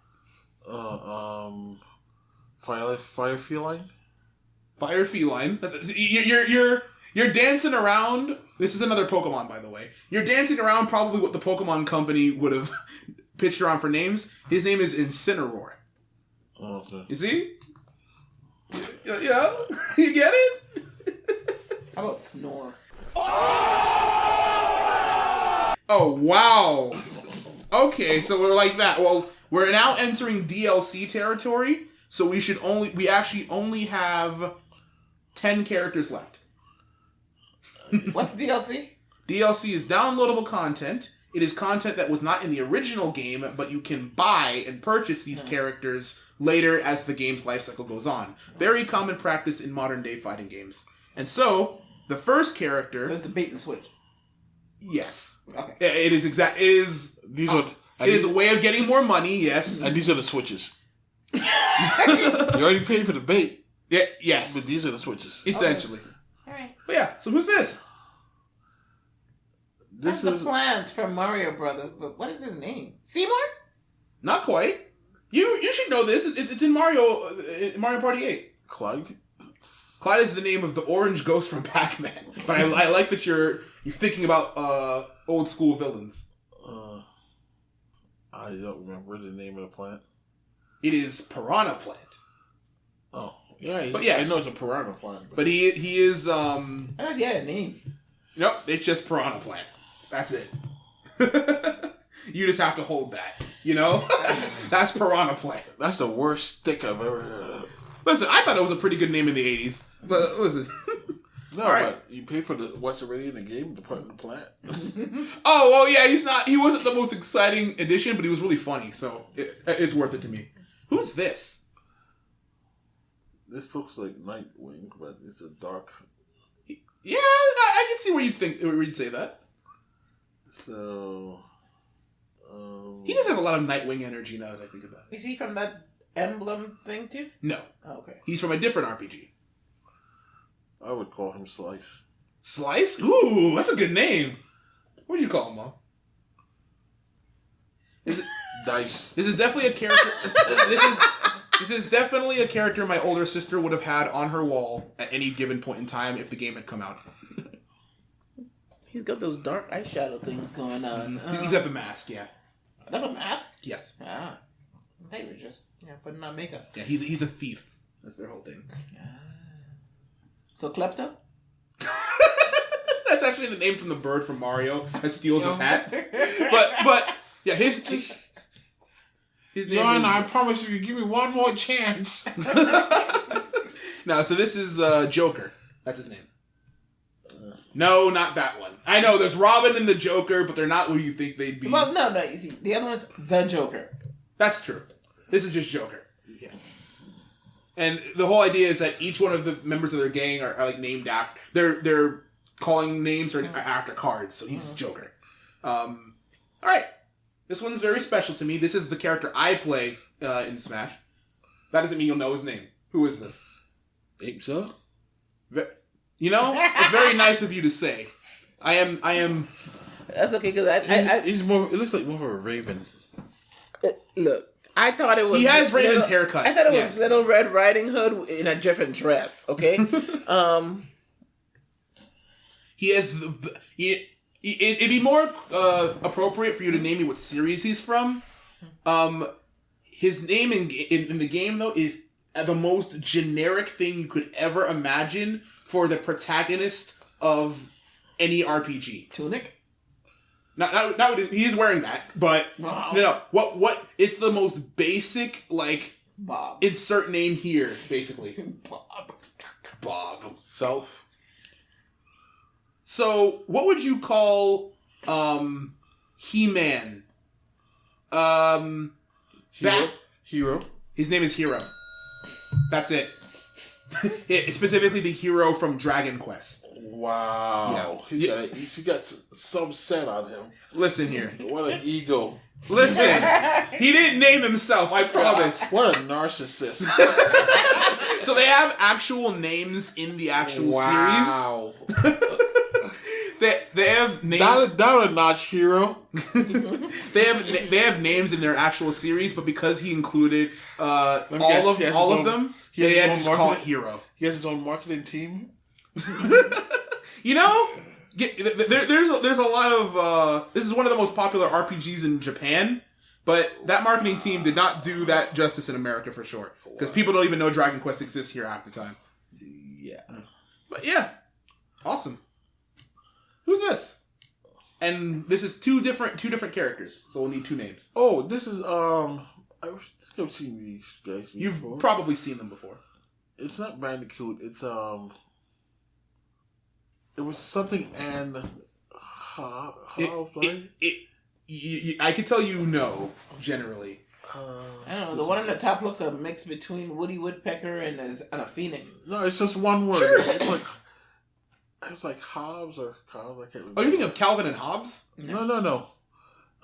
Fire feline? Fire Feline. You're dancing around... This is another Pokemon, by the way. You're dancing around probably what the Pokemon Company would have pitched around for names. His name is Incineroar. Oh, okay. You see? Yeah? You get it? How about Snore? Oh, wow. Okay, so we're like that. Well, we're now entering DLC territory, so we actually only have 10 characters left. What's DLC? DLC is downloadable content. It is content that was not in the original game, but you can buy and purchase these characters later as the game's lifecycle goes on. Very common practice in modern day fighting games. And so, the first character... So it's the bait and switch. Yes. Okay. It is exact. It is. These are. It is a way of getting more money. Yes. And these are the switches. You already paid for the bait. Yeah. Yes. But these are the switches. Essentially. All right. But yeah. So who's this? That's the plant from Mario Brothers. But what is his name? Seymour? Not quite. You should know this. It's in Mario Party 8. Clyde. Clyde is the name of the orange ghost from Pac-Man. But I like that you're thinking about old school villains. I don't remember the name of the plant. It is Piranha Plant. Oh, yeah. But yes. I know it's a piranha plant. But he is I don't get a name. Nope, it's just Piranha Plant. That's it. You just have to hold that. You know? That's Piranha Plant. That's the worst stick I've ever heard of. Listen, I thought it was a pretty good name in the 80s. But listen. No, right. But you pay for what's already in the game, the plant. Oh, well, yeah, he wasn't the most exciting addition, but he was really funny, so it's worth it to me. Who's this? This looks like Nightwing, but it's a dark. Yeah, I can see where you'd say that. So, he does have a lot of Nightwing energy now that I think about it. Is he from that emblem thing too? No. Oh, okay. He's from a different RPG. I would call him Slice. Slice? Ooh, that's a good name. What'd you call him, Mom? Dice. This is definitely a character. This is definitely a character my older sister would have had on her wall at any given point in time if the game had come out. He's got those dark eyeshadow things going on. He's got the mask, yeah. That's a mask? Yes. Ah. They were just putting on makeup. Yeah, he's a thief. That's their whole thing. So Klepto? actually the name from the bird from Mario that steals his hat. But yeah, his name Yana, is... I promise you, give me one more chance. No, so this is Joker. That's his name. No, not that one. I know, there's Robin and the Joker, but they're not who you think they'd be. Well, no. You see, the other one's the Joker. That's true. This is just Joker. Yeah. And the whole idea is that each one of the members of their gang are like named after... Their calling names are after cards, so he's Joker. Alright. This one's very special to me. This is the character I play in Smash. That doesn't mean you'll know his name. Who is this? Ape Zelda? You know, it's very nice of you to say. I am. That's okay because he's more. It looks like more of a raven. Look, I thought it was. He has Raven's haircut. I thought it was Little Red Riding Hood in a different dress. Okay. He has. It'd be more appropriate for you to name me what series he's from. His name in the game though is the most generic thing you could ever imagine for the protagonist of any RPG. Tunic? Not he's wearing that, but wow. No. What? It's the most basic, like, Bob. insert name here, basically. Bob. Self. So, what would you call, He-Man? Hero. His name is Hero. That's it. Specifically the hero from Dragon Quest. Wow. Yeah. He's got some set on him. Listen here. What an ego. Listen. He didn't name himself, I promise. What a narcissist. So they have actual names in the actual wow. series. They have names. That a notch hero. They have names in their actual series, but because he included all of them, they had to just call it Hero. He has his own marketing team. You know, there's a lot of this is one of the most popular RPGs in Japan, but that marketing team did not do that justice in America for sure, because people don't even know Dragon Quest exists here half the time. Yeah, but yeah, awesome. Who's this? And this is two different characters, so we'll need two names. Oh, this is I think I've seen these guys before. You've probably seen them before. It's not Bandicoot. It's it was something and I can tell you no, generally. I don't know. The one on the top looks a mix between Woody Woodpecker and a phoenix. No, it's just one word. Sure. It's like Hobbs or Cobb. I can't remember. Oh, you think of Calvin and Hobbes? No.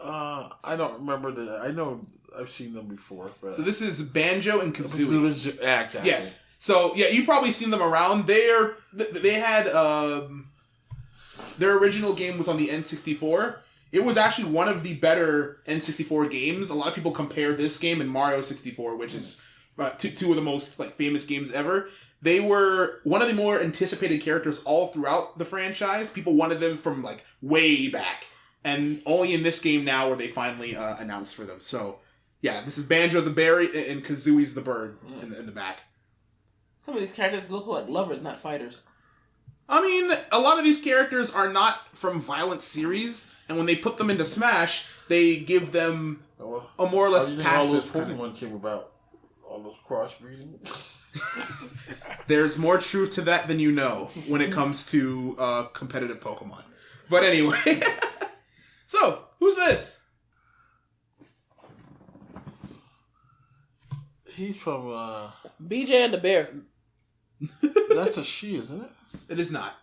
I don't remember that. I know I've seen them before. But so this is Banjo and Kazooie. Exactly. Yes. So yeah, you've probably seen them around. They had their original game was on the N64. It was actually one of the better N64 games. A lot of people compare this game and Mario 64, which is two of the most famous games ever. They were one of the more anticipated characters all throughout the franchise. People wanted them from way back, and only in this game now where they finally announced for them. So yeah, this is Banjo the bear and Kazooie's the bird in the back. Some of these characters look like lovers, not fighters. I mean, a lot of these characters are not from violent series, and when they put them into Smash, they give them a more or less passive. All those Pokemon came about, all those crossbreeding. There's more truth to that than you know when it comes to competitive Pokemon. But anyway, so who's this? He's from BJ and the Bear. That's a she, isn't it? It is not.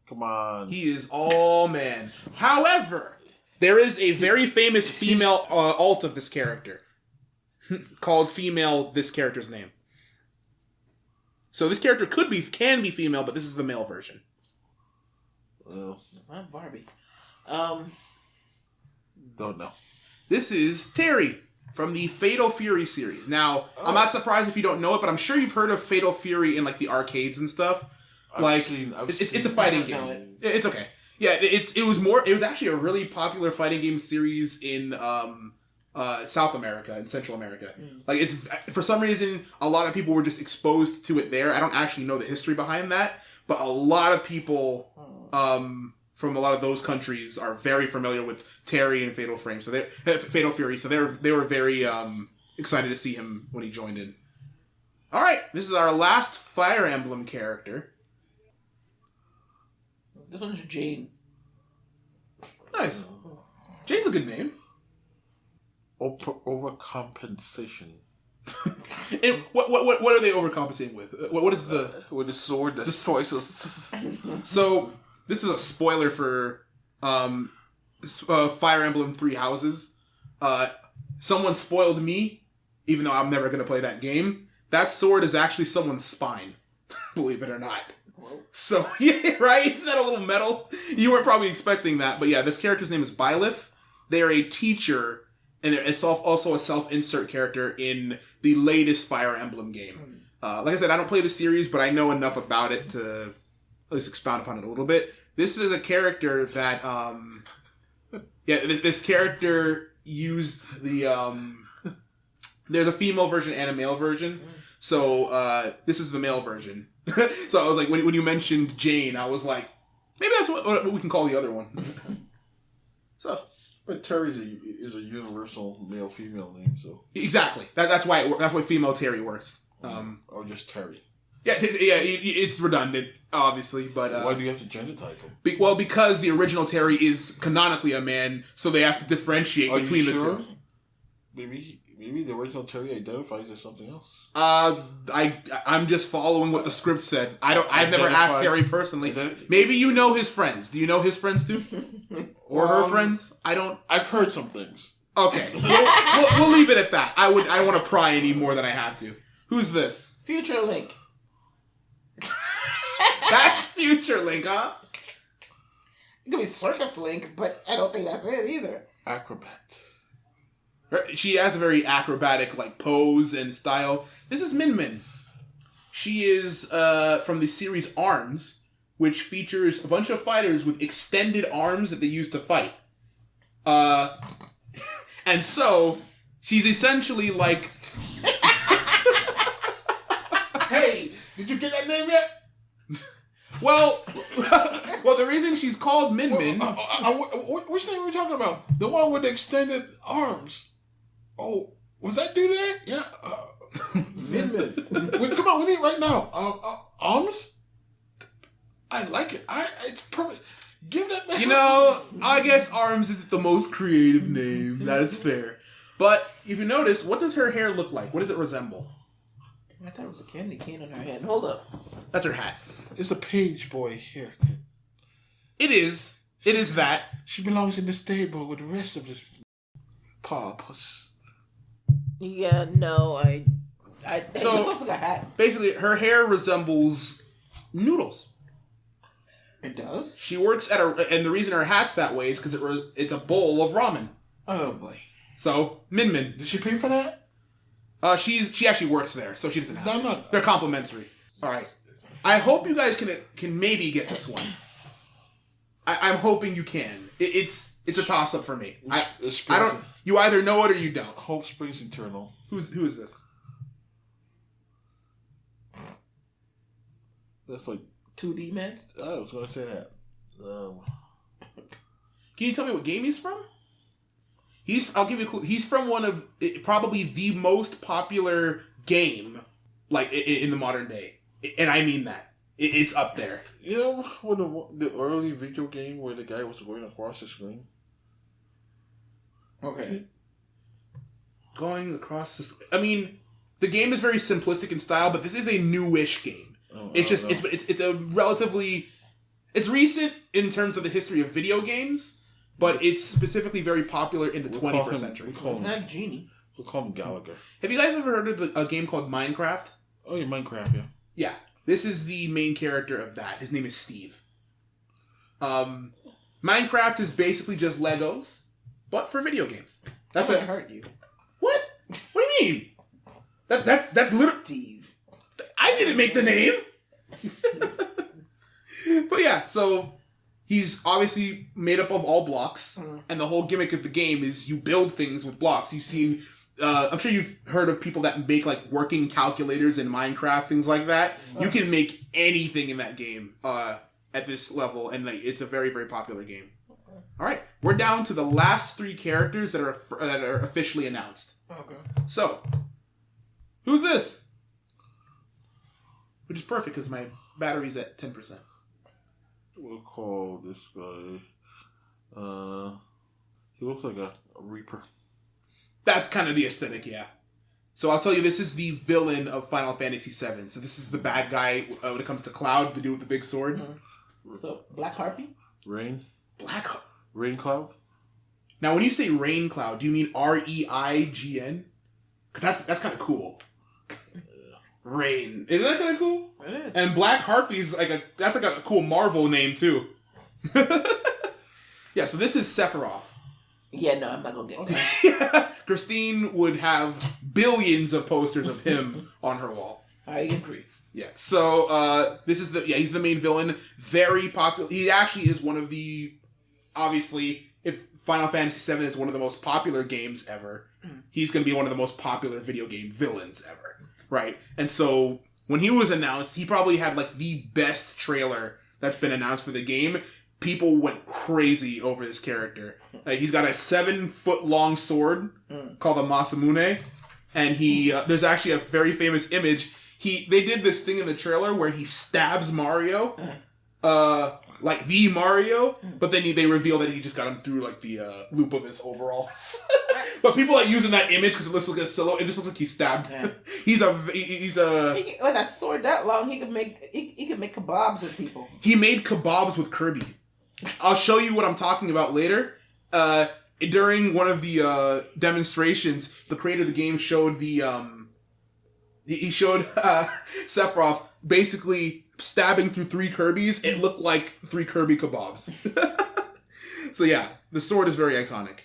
Come on. He is all man. However, there is a very famous female alt of this character called Female. This character's name. So this character can be female, but this is the male version. It's not Barbie. Don't know. This is Terry from the Fatal Fury series. Now, I'm not surprised if you don't know it, but I'm sure you've heard of Fatal Fury in the arcades and stuff. It's a fighting game. It's okay. Yeah, it was actually a really popular fighting game series in South America and Central America. Like, it's, for some reason, a lot of people were just exposed to it there. I don't actually know the history behind that, but a lot of people from a lot of those countries are very familiar with Terry and Fatal Frame. So Fatal Fury. So they were very excited to see him when he joined in. All right, this is our last Fire Emblem character. This one's Jane. Nice. Jane's a good name. Overcompensation. And what are they overcompensating with? What is the with the sword that's twice as... So this is a spoiler for Fire Emblem Three Houses. Someone spoiled me, even though I'm never going to play that game. That sword is actually someone's spine, believe it or not. So, yeah, right? Isn't that a little metal? You weren't probably expecting that, but yeah, this character's name is Byleth. They are a teacher, and it's also a self-insert character in the latest Fire Emblem game. Like I said, I don't play the series, but I know enough about it to at least expound upon it a little bit. This is a character that, this character used the, there's a female version and a male version. So, this is the male version. So I was like, when you mentioned Jane, I was like, maybe that's what we can call the other one. So, but Terry is a universal male-female name, so exactly. That's why female Terry works. Or just Terry. Yeah, it's redundant, obviously, but why do you have to gender type him? Because the original Terry is canonically a man, so they have to differentiate between the two. Maybe the original Terry identifies as something else. I'm just following what the script said. I've never asked Terry personally. Maybe you know his friends. Do you know his friends too? Or her friends? I don't. I've heard some things. Okay, we'll leave it at that. I don't want to pry any more than I have to. Who's this? Future Link. That's Future Link, huh? It could be Circus Link, but I don't think that's it either. Acrobat. She has a very acrobatic pose and style. This is Min Min. She is from the series ARMS, which features a bunch of fighters with extended arms that they use to fight. And so she's essentially like. Hey, did you get that name yet? Well, the reason she's called Min Min. Which name are we talking about? The one with the extended arms. Oh, was that dude there? Yeah. Min Min. Come on, we need it right now. Arms? I like it. It's perfect. Give that name. I guess ARMS isn't the most creative name. That is fair. But if you notice, what does her hair look like? What does it resemble? I thought it was a candy cane on her head. Hold up. That's her hat. It's a page boy haircut. It is. It is that. She belongs in the stable with the rest of the paws. Yeah, no, it just looks like a hat. Basically, her hair resembles noodles. It does? She works and the reason her hat's that way is because it's a bowl of ramen. Oh, boy. So, Min Min. Did she pay for that? She actually works there, so she doesn't have to. They're complimentary. All right. I hope you guys can maybe get this one. I'm hoping you can. It's a toss up for me. I don't. You either know it or you don't. Hope springs eternal. Who is this? That's like 2D man. I was gonna say that. Can you tell me what game he's from? I'll give you a clue. He's from one of probably the most popular game, in the modern day, and I mean that. It's up there. You know, when the early video game where the guy was going across the screen. Okay. Going across the. I mean, the game is very simplistic in style, but this is a newish game. It's a relatively. It's recent in terms of the history of video games. But it's specifically very popular in the 21st century. We call him not Genie. We'll call him Gallagher. Have you guys ever heard of a game called Minecraft? Oh, yeah, Minecraft, yeah. Yeah. This is the main character of that. His name is Steve. Minecraft is basically just Legos, but for video games. That's what hurt you. What? What do you mean? That's literally Steve. I didn't make the name. But yeah, so He's obviously made up of all blocks, and the whole gimmick of the game is you build things with blocks. You've seen, I'm sure you've heard of people that make like working calculators in Minecraft, things like that. You can make anything in that game at this level, and like it's a very, very popular game. All right, we're down to the last 3 characters that are officially announced. Okay. So, who's this? Which is perfect because my battery's at 10%. We'll call this guy. He looks like a Reaper. That's kind of the aesthetic, yeah. So I'll tell you, this is the villain of Final Fantasy VII. So this is the bad guy when it comes to Cloud, the dude with the big sword. So Black Harpy? Rain Cloud? Now, when you say Rain Cloud, do you mean REIGN? Because that's kind of cool. Rain. Isn't that kind of cool? It is. And Black Harpy's that's like a cool Marvel name, too. Yeah, so this is Sephiroth. Yeah, no, I'm not going to get that. Yeah. Christine would have billions of posters of him on her wall. I agree. Yeah, so this is he's the main villain. Very popular. He actually is one of the, obviously, if Final Fantasy VII is one of the most popular games ever, he's going to be one of the most popular video game villains ever, right? And so when he was announced, he probably had like the best trailer that's been announced for the game. People went crazy over this character. He's got a 7-foot-long sword called a Masamune, and there's actually a very famous image. They did this thing in the trailer where he stabs Mario, like the Mario, but then they reveal that he just got him through like the loop of his overalls. But people are using that image because it looks like a silhouette. It just looks like he's stabbed. Yeah. He's a. With that sword that long, he could make kebabs with people. He made kebabs with Kirby. I'll show you what I'm talking about later. During one of the demonstrations, the creator of the game showed he showed Sephiroth basically stabbing through 3 Kirbys. It looked like 3 Kirby kebabs. So yeah, the sword is very iconic.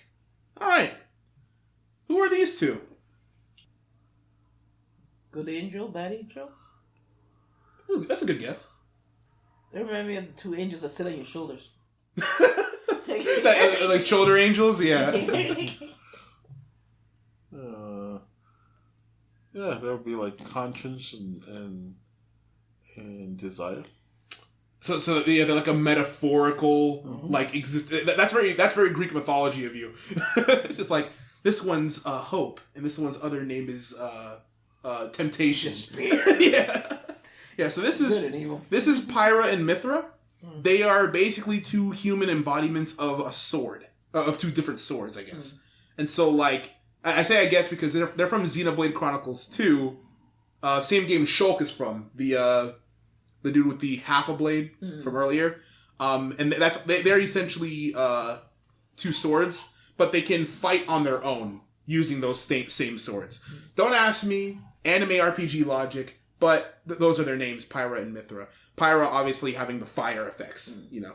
All right, who are these 2? Good angel, bad angel. Ooh, that's a good guess. They remind me of the 2 angels that sit on your shoulders. Like shoulder angels, yeah. Yeah, that would be like conscience and desire. So yeah, they're like a metaphorical like exist. That's very Greek mythology of you. It's just like this one's hope, and this one's other name is temptation. Yeah, yeah. So this is Pyra and Mithra. They are basically 2 human embodiments of a sword, of 2 different swords, I guess. And so, like, I say I guess because they're from Xenoblade Chronicles 2. Same game Shulk is from, the dude with the half a blade from earlier. And they're essentially 2 swords, but they can fight on their own using those same swords. Don't ask me, anime RPG logic, but those are their names, Pyra and Mithra. Pyra obviously having the fire effects, you know.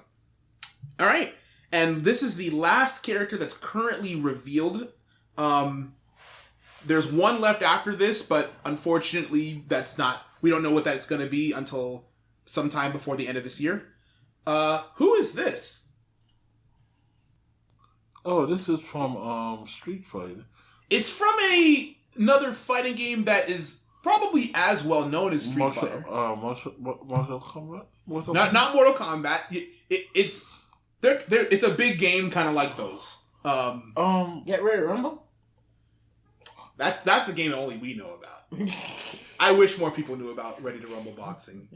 All right, and this is the last character that's currently revealed. There's one left after this, but unfortunately, we don't know what that's going to be until sometime before the end of this year. Who is this? Oh, this is from Street Fighter. It's from another fighting game that is probably as well known as Street Fighter. Mortal Kombat? Not Mortal Kombat. It's a big game, kind of like those. Get Ready to Rumble? That's the game that only we know about. I wish more people knew about Ready to Rumble boxing.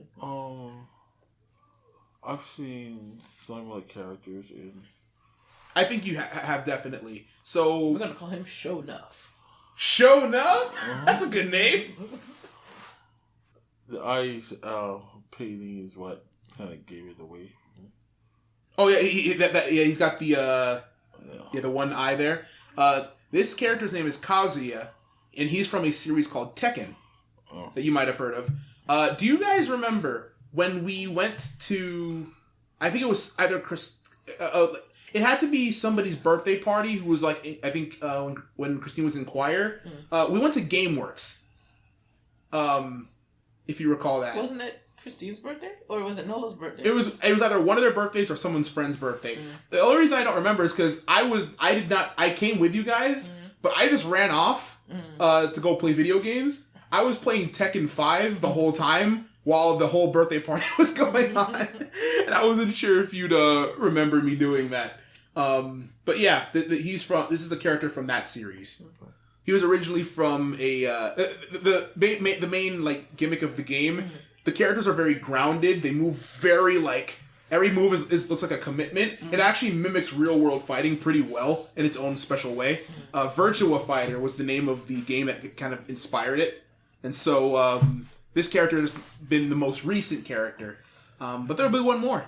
I've seen similar characters in. I think you have definitely. So we're gonna call him Show Nuff. Show Nuff? That's a good name. The eyes painting is what kind of gave it away. Oh yeah, he's got the one eye there. This character's name is Kazuya, and he's from a series called Tekken that you might have heard of. Do you guys remember when we went to? I think it was either it had to be somebody's birthday party who was like, I think when Christine was in choir. We went to GameWorks. If you recall that. Wasn't it Christine's birthday, or was it Nola's birthday? It was either one of their birthdays or someone's friend's birthday. The only reason I don't remember is because I came with you guys, but I just ran off to go play video games. I was playing Tekken 5 the whole time while the whole birthday party was going on, and I wasn't sure if you'd remember me doing that. But yeah, this is a character from that series. He was originally from the main like gimmick of the game. The characters are very grounded. They move very every move looks like a commitment. It actually mimics real world fighting pretty well in its own special way. Virtua Fighter was the name of the game that kind of inspired it, and so this character has been the most recent character. But there'll be one more.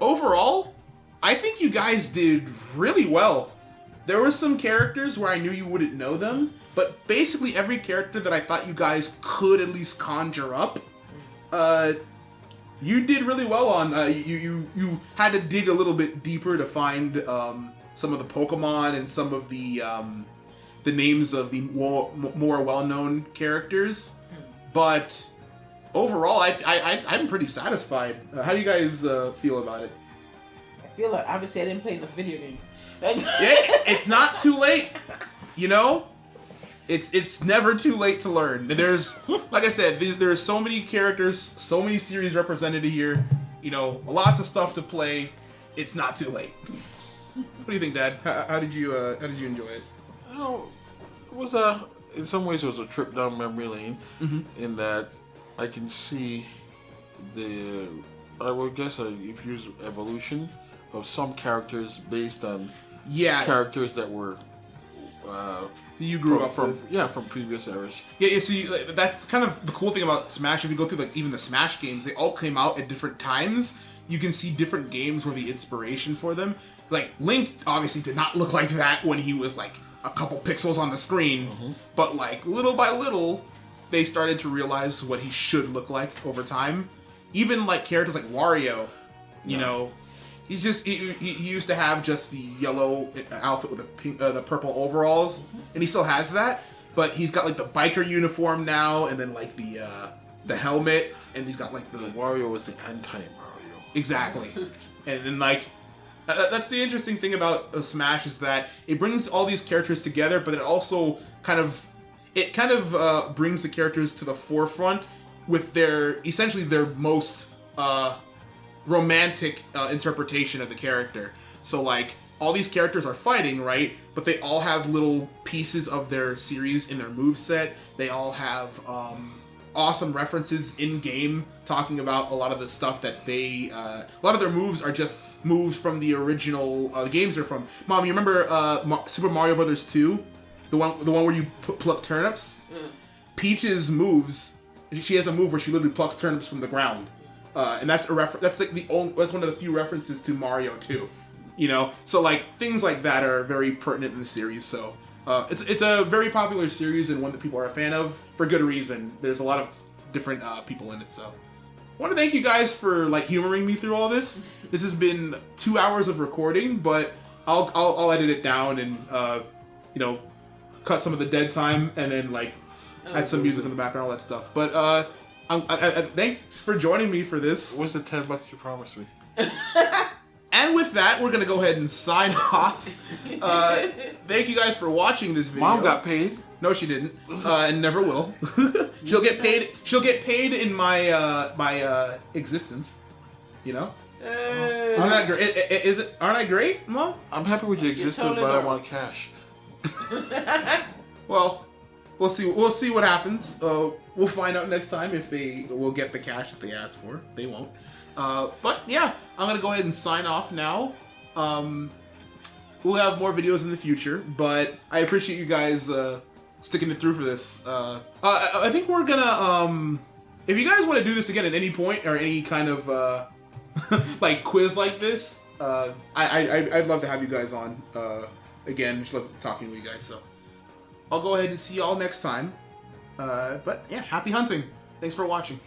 Overall, I think you guys did really well. There were some characters where I knew you wouldn't know them, but basically every character that I thought you guys could at least conjure up, you did really well on. You had to dig a little bit deeper to find some of the Pokemon and some of the names of the more well-known characters, but overall, I'm pretty satisfied. How do you guys feel about it? I feel like, obviously, I didn't play enough video games. Yeah, it's not too late. You know, it's never too late to learn. There's, like I said, there's so many characters, so many series represented here. You know, lots of stuff to play. It's not too late. What do you think, Dad? How did you enjoy it? Oh, it was in some ways it was a trip down memory lane. In that I can see I would guess if you use evolution of some characters based on characters that were you grew up from from previous eras. Yeah, see, that's kind of the cool thing about Smash. If you go through even the Smash games, they all came out at different times. You can see different games where the inspiration for them. Like Link obviously did not look like that when he was like a couple pixels on the screen, but like little by little, they started to realize what he should look like over time. Even like characters like Wario, you know, he's just he used to have just the yellow outfit with the purple overalls, and he still has that. But he's got like the biker uniform now, and then like the helmet, and he's got like the Wario was the anti-Mario. Exactly, and then like that's the interesting thing about Smash is that it brings all these characters together, but it also kind of brings the characters to the forefront with essentially their most romantic interpretation of the character. So like all these characters are fighting, right? But they all have little pieces of their series in their moveset. They all have awesome references in game talking about a lot of the stuff that a lot of their moves are just moves from the original games they're from. Mom, you remember Super Mario Brothers 2? The one where you pluck turnips? Peach's moves, she has a move where she literally plucks turnips from the ground. And that's that's like that's one of the few references to Mario 2. You know? So like things like that are very pertinent in the series. So it's a very popular series and one that people are a fan of for good reason. There's a lot of different people in it, so I want to thank you guys for like humoring me through all this. This has been 2 hours of recording, but I'll edit it down and you know, cut some of the dead time and then like add some music in the background, all that stuff. But thanks for joining me for this. What's the $10 you promised me? And with that, we're gonna go ahead and sign off. Thank you guys for watching this video. Mom got paid. No, she didn't, and never will. She'll get paid. She'll get paid in my my existence. You know. Aren't that great? Aren't I great, Mom? I'm happy with your existence, totally but I wrong. want cash. Well, we'll see. We'll see what happens. We'll find out next time if they will get the cash that they asked for. They won't. But yeah, I'm gonna go ahead and sign off now. We'll have more videos in the future, but I appreciate you guys sticking it through for this. I think we're gonna if you guys want to do this again at any point or any kind of like quiz like this, I'd love to have you guys on again. Just love talking to you guys. So I'll go ahead and see y'all next time. But yeah, happy hunting. Thanks for watching.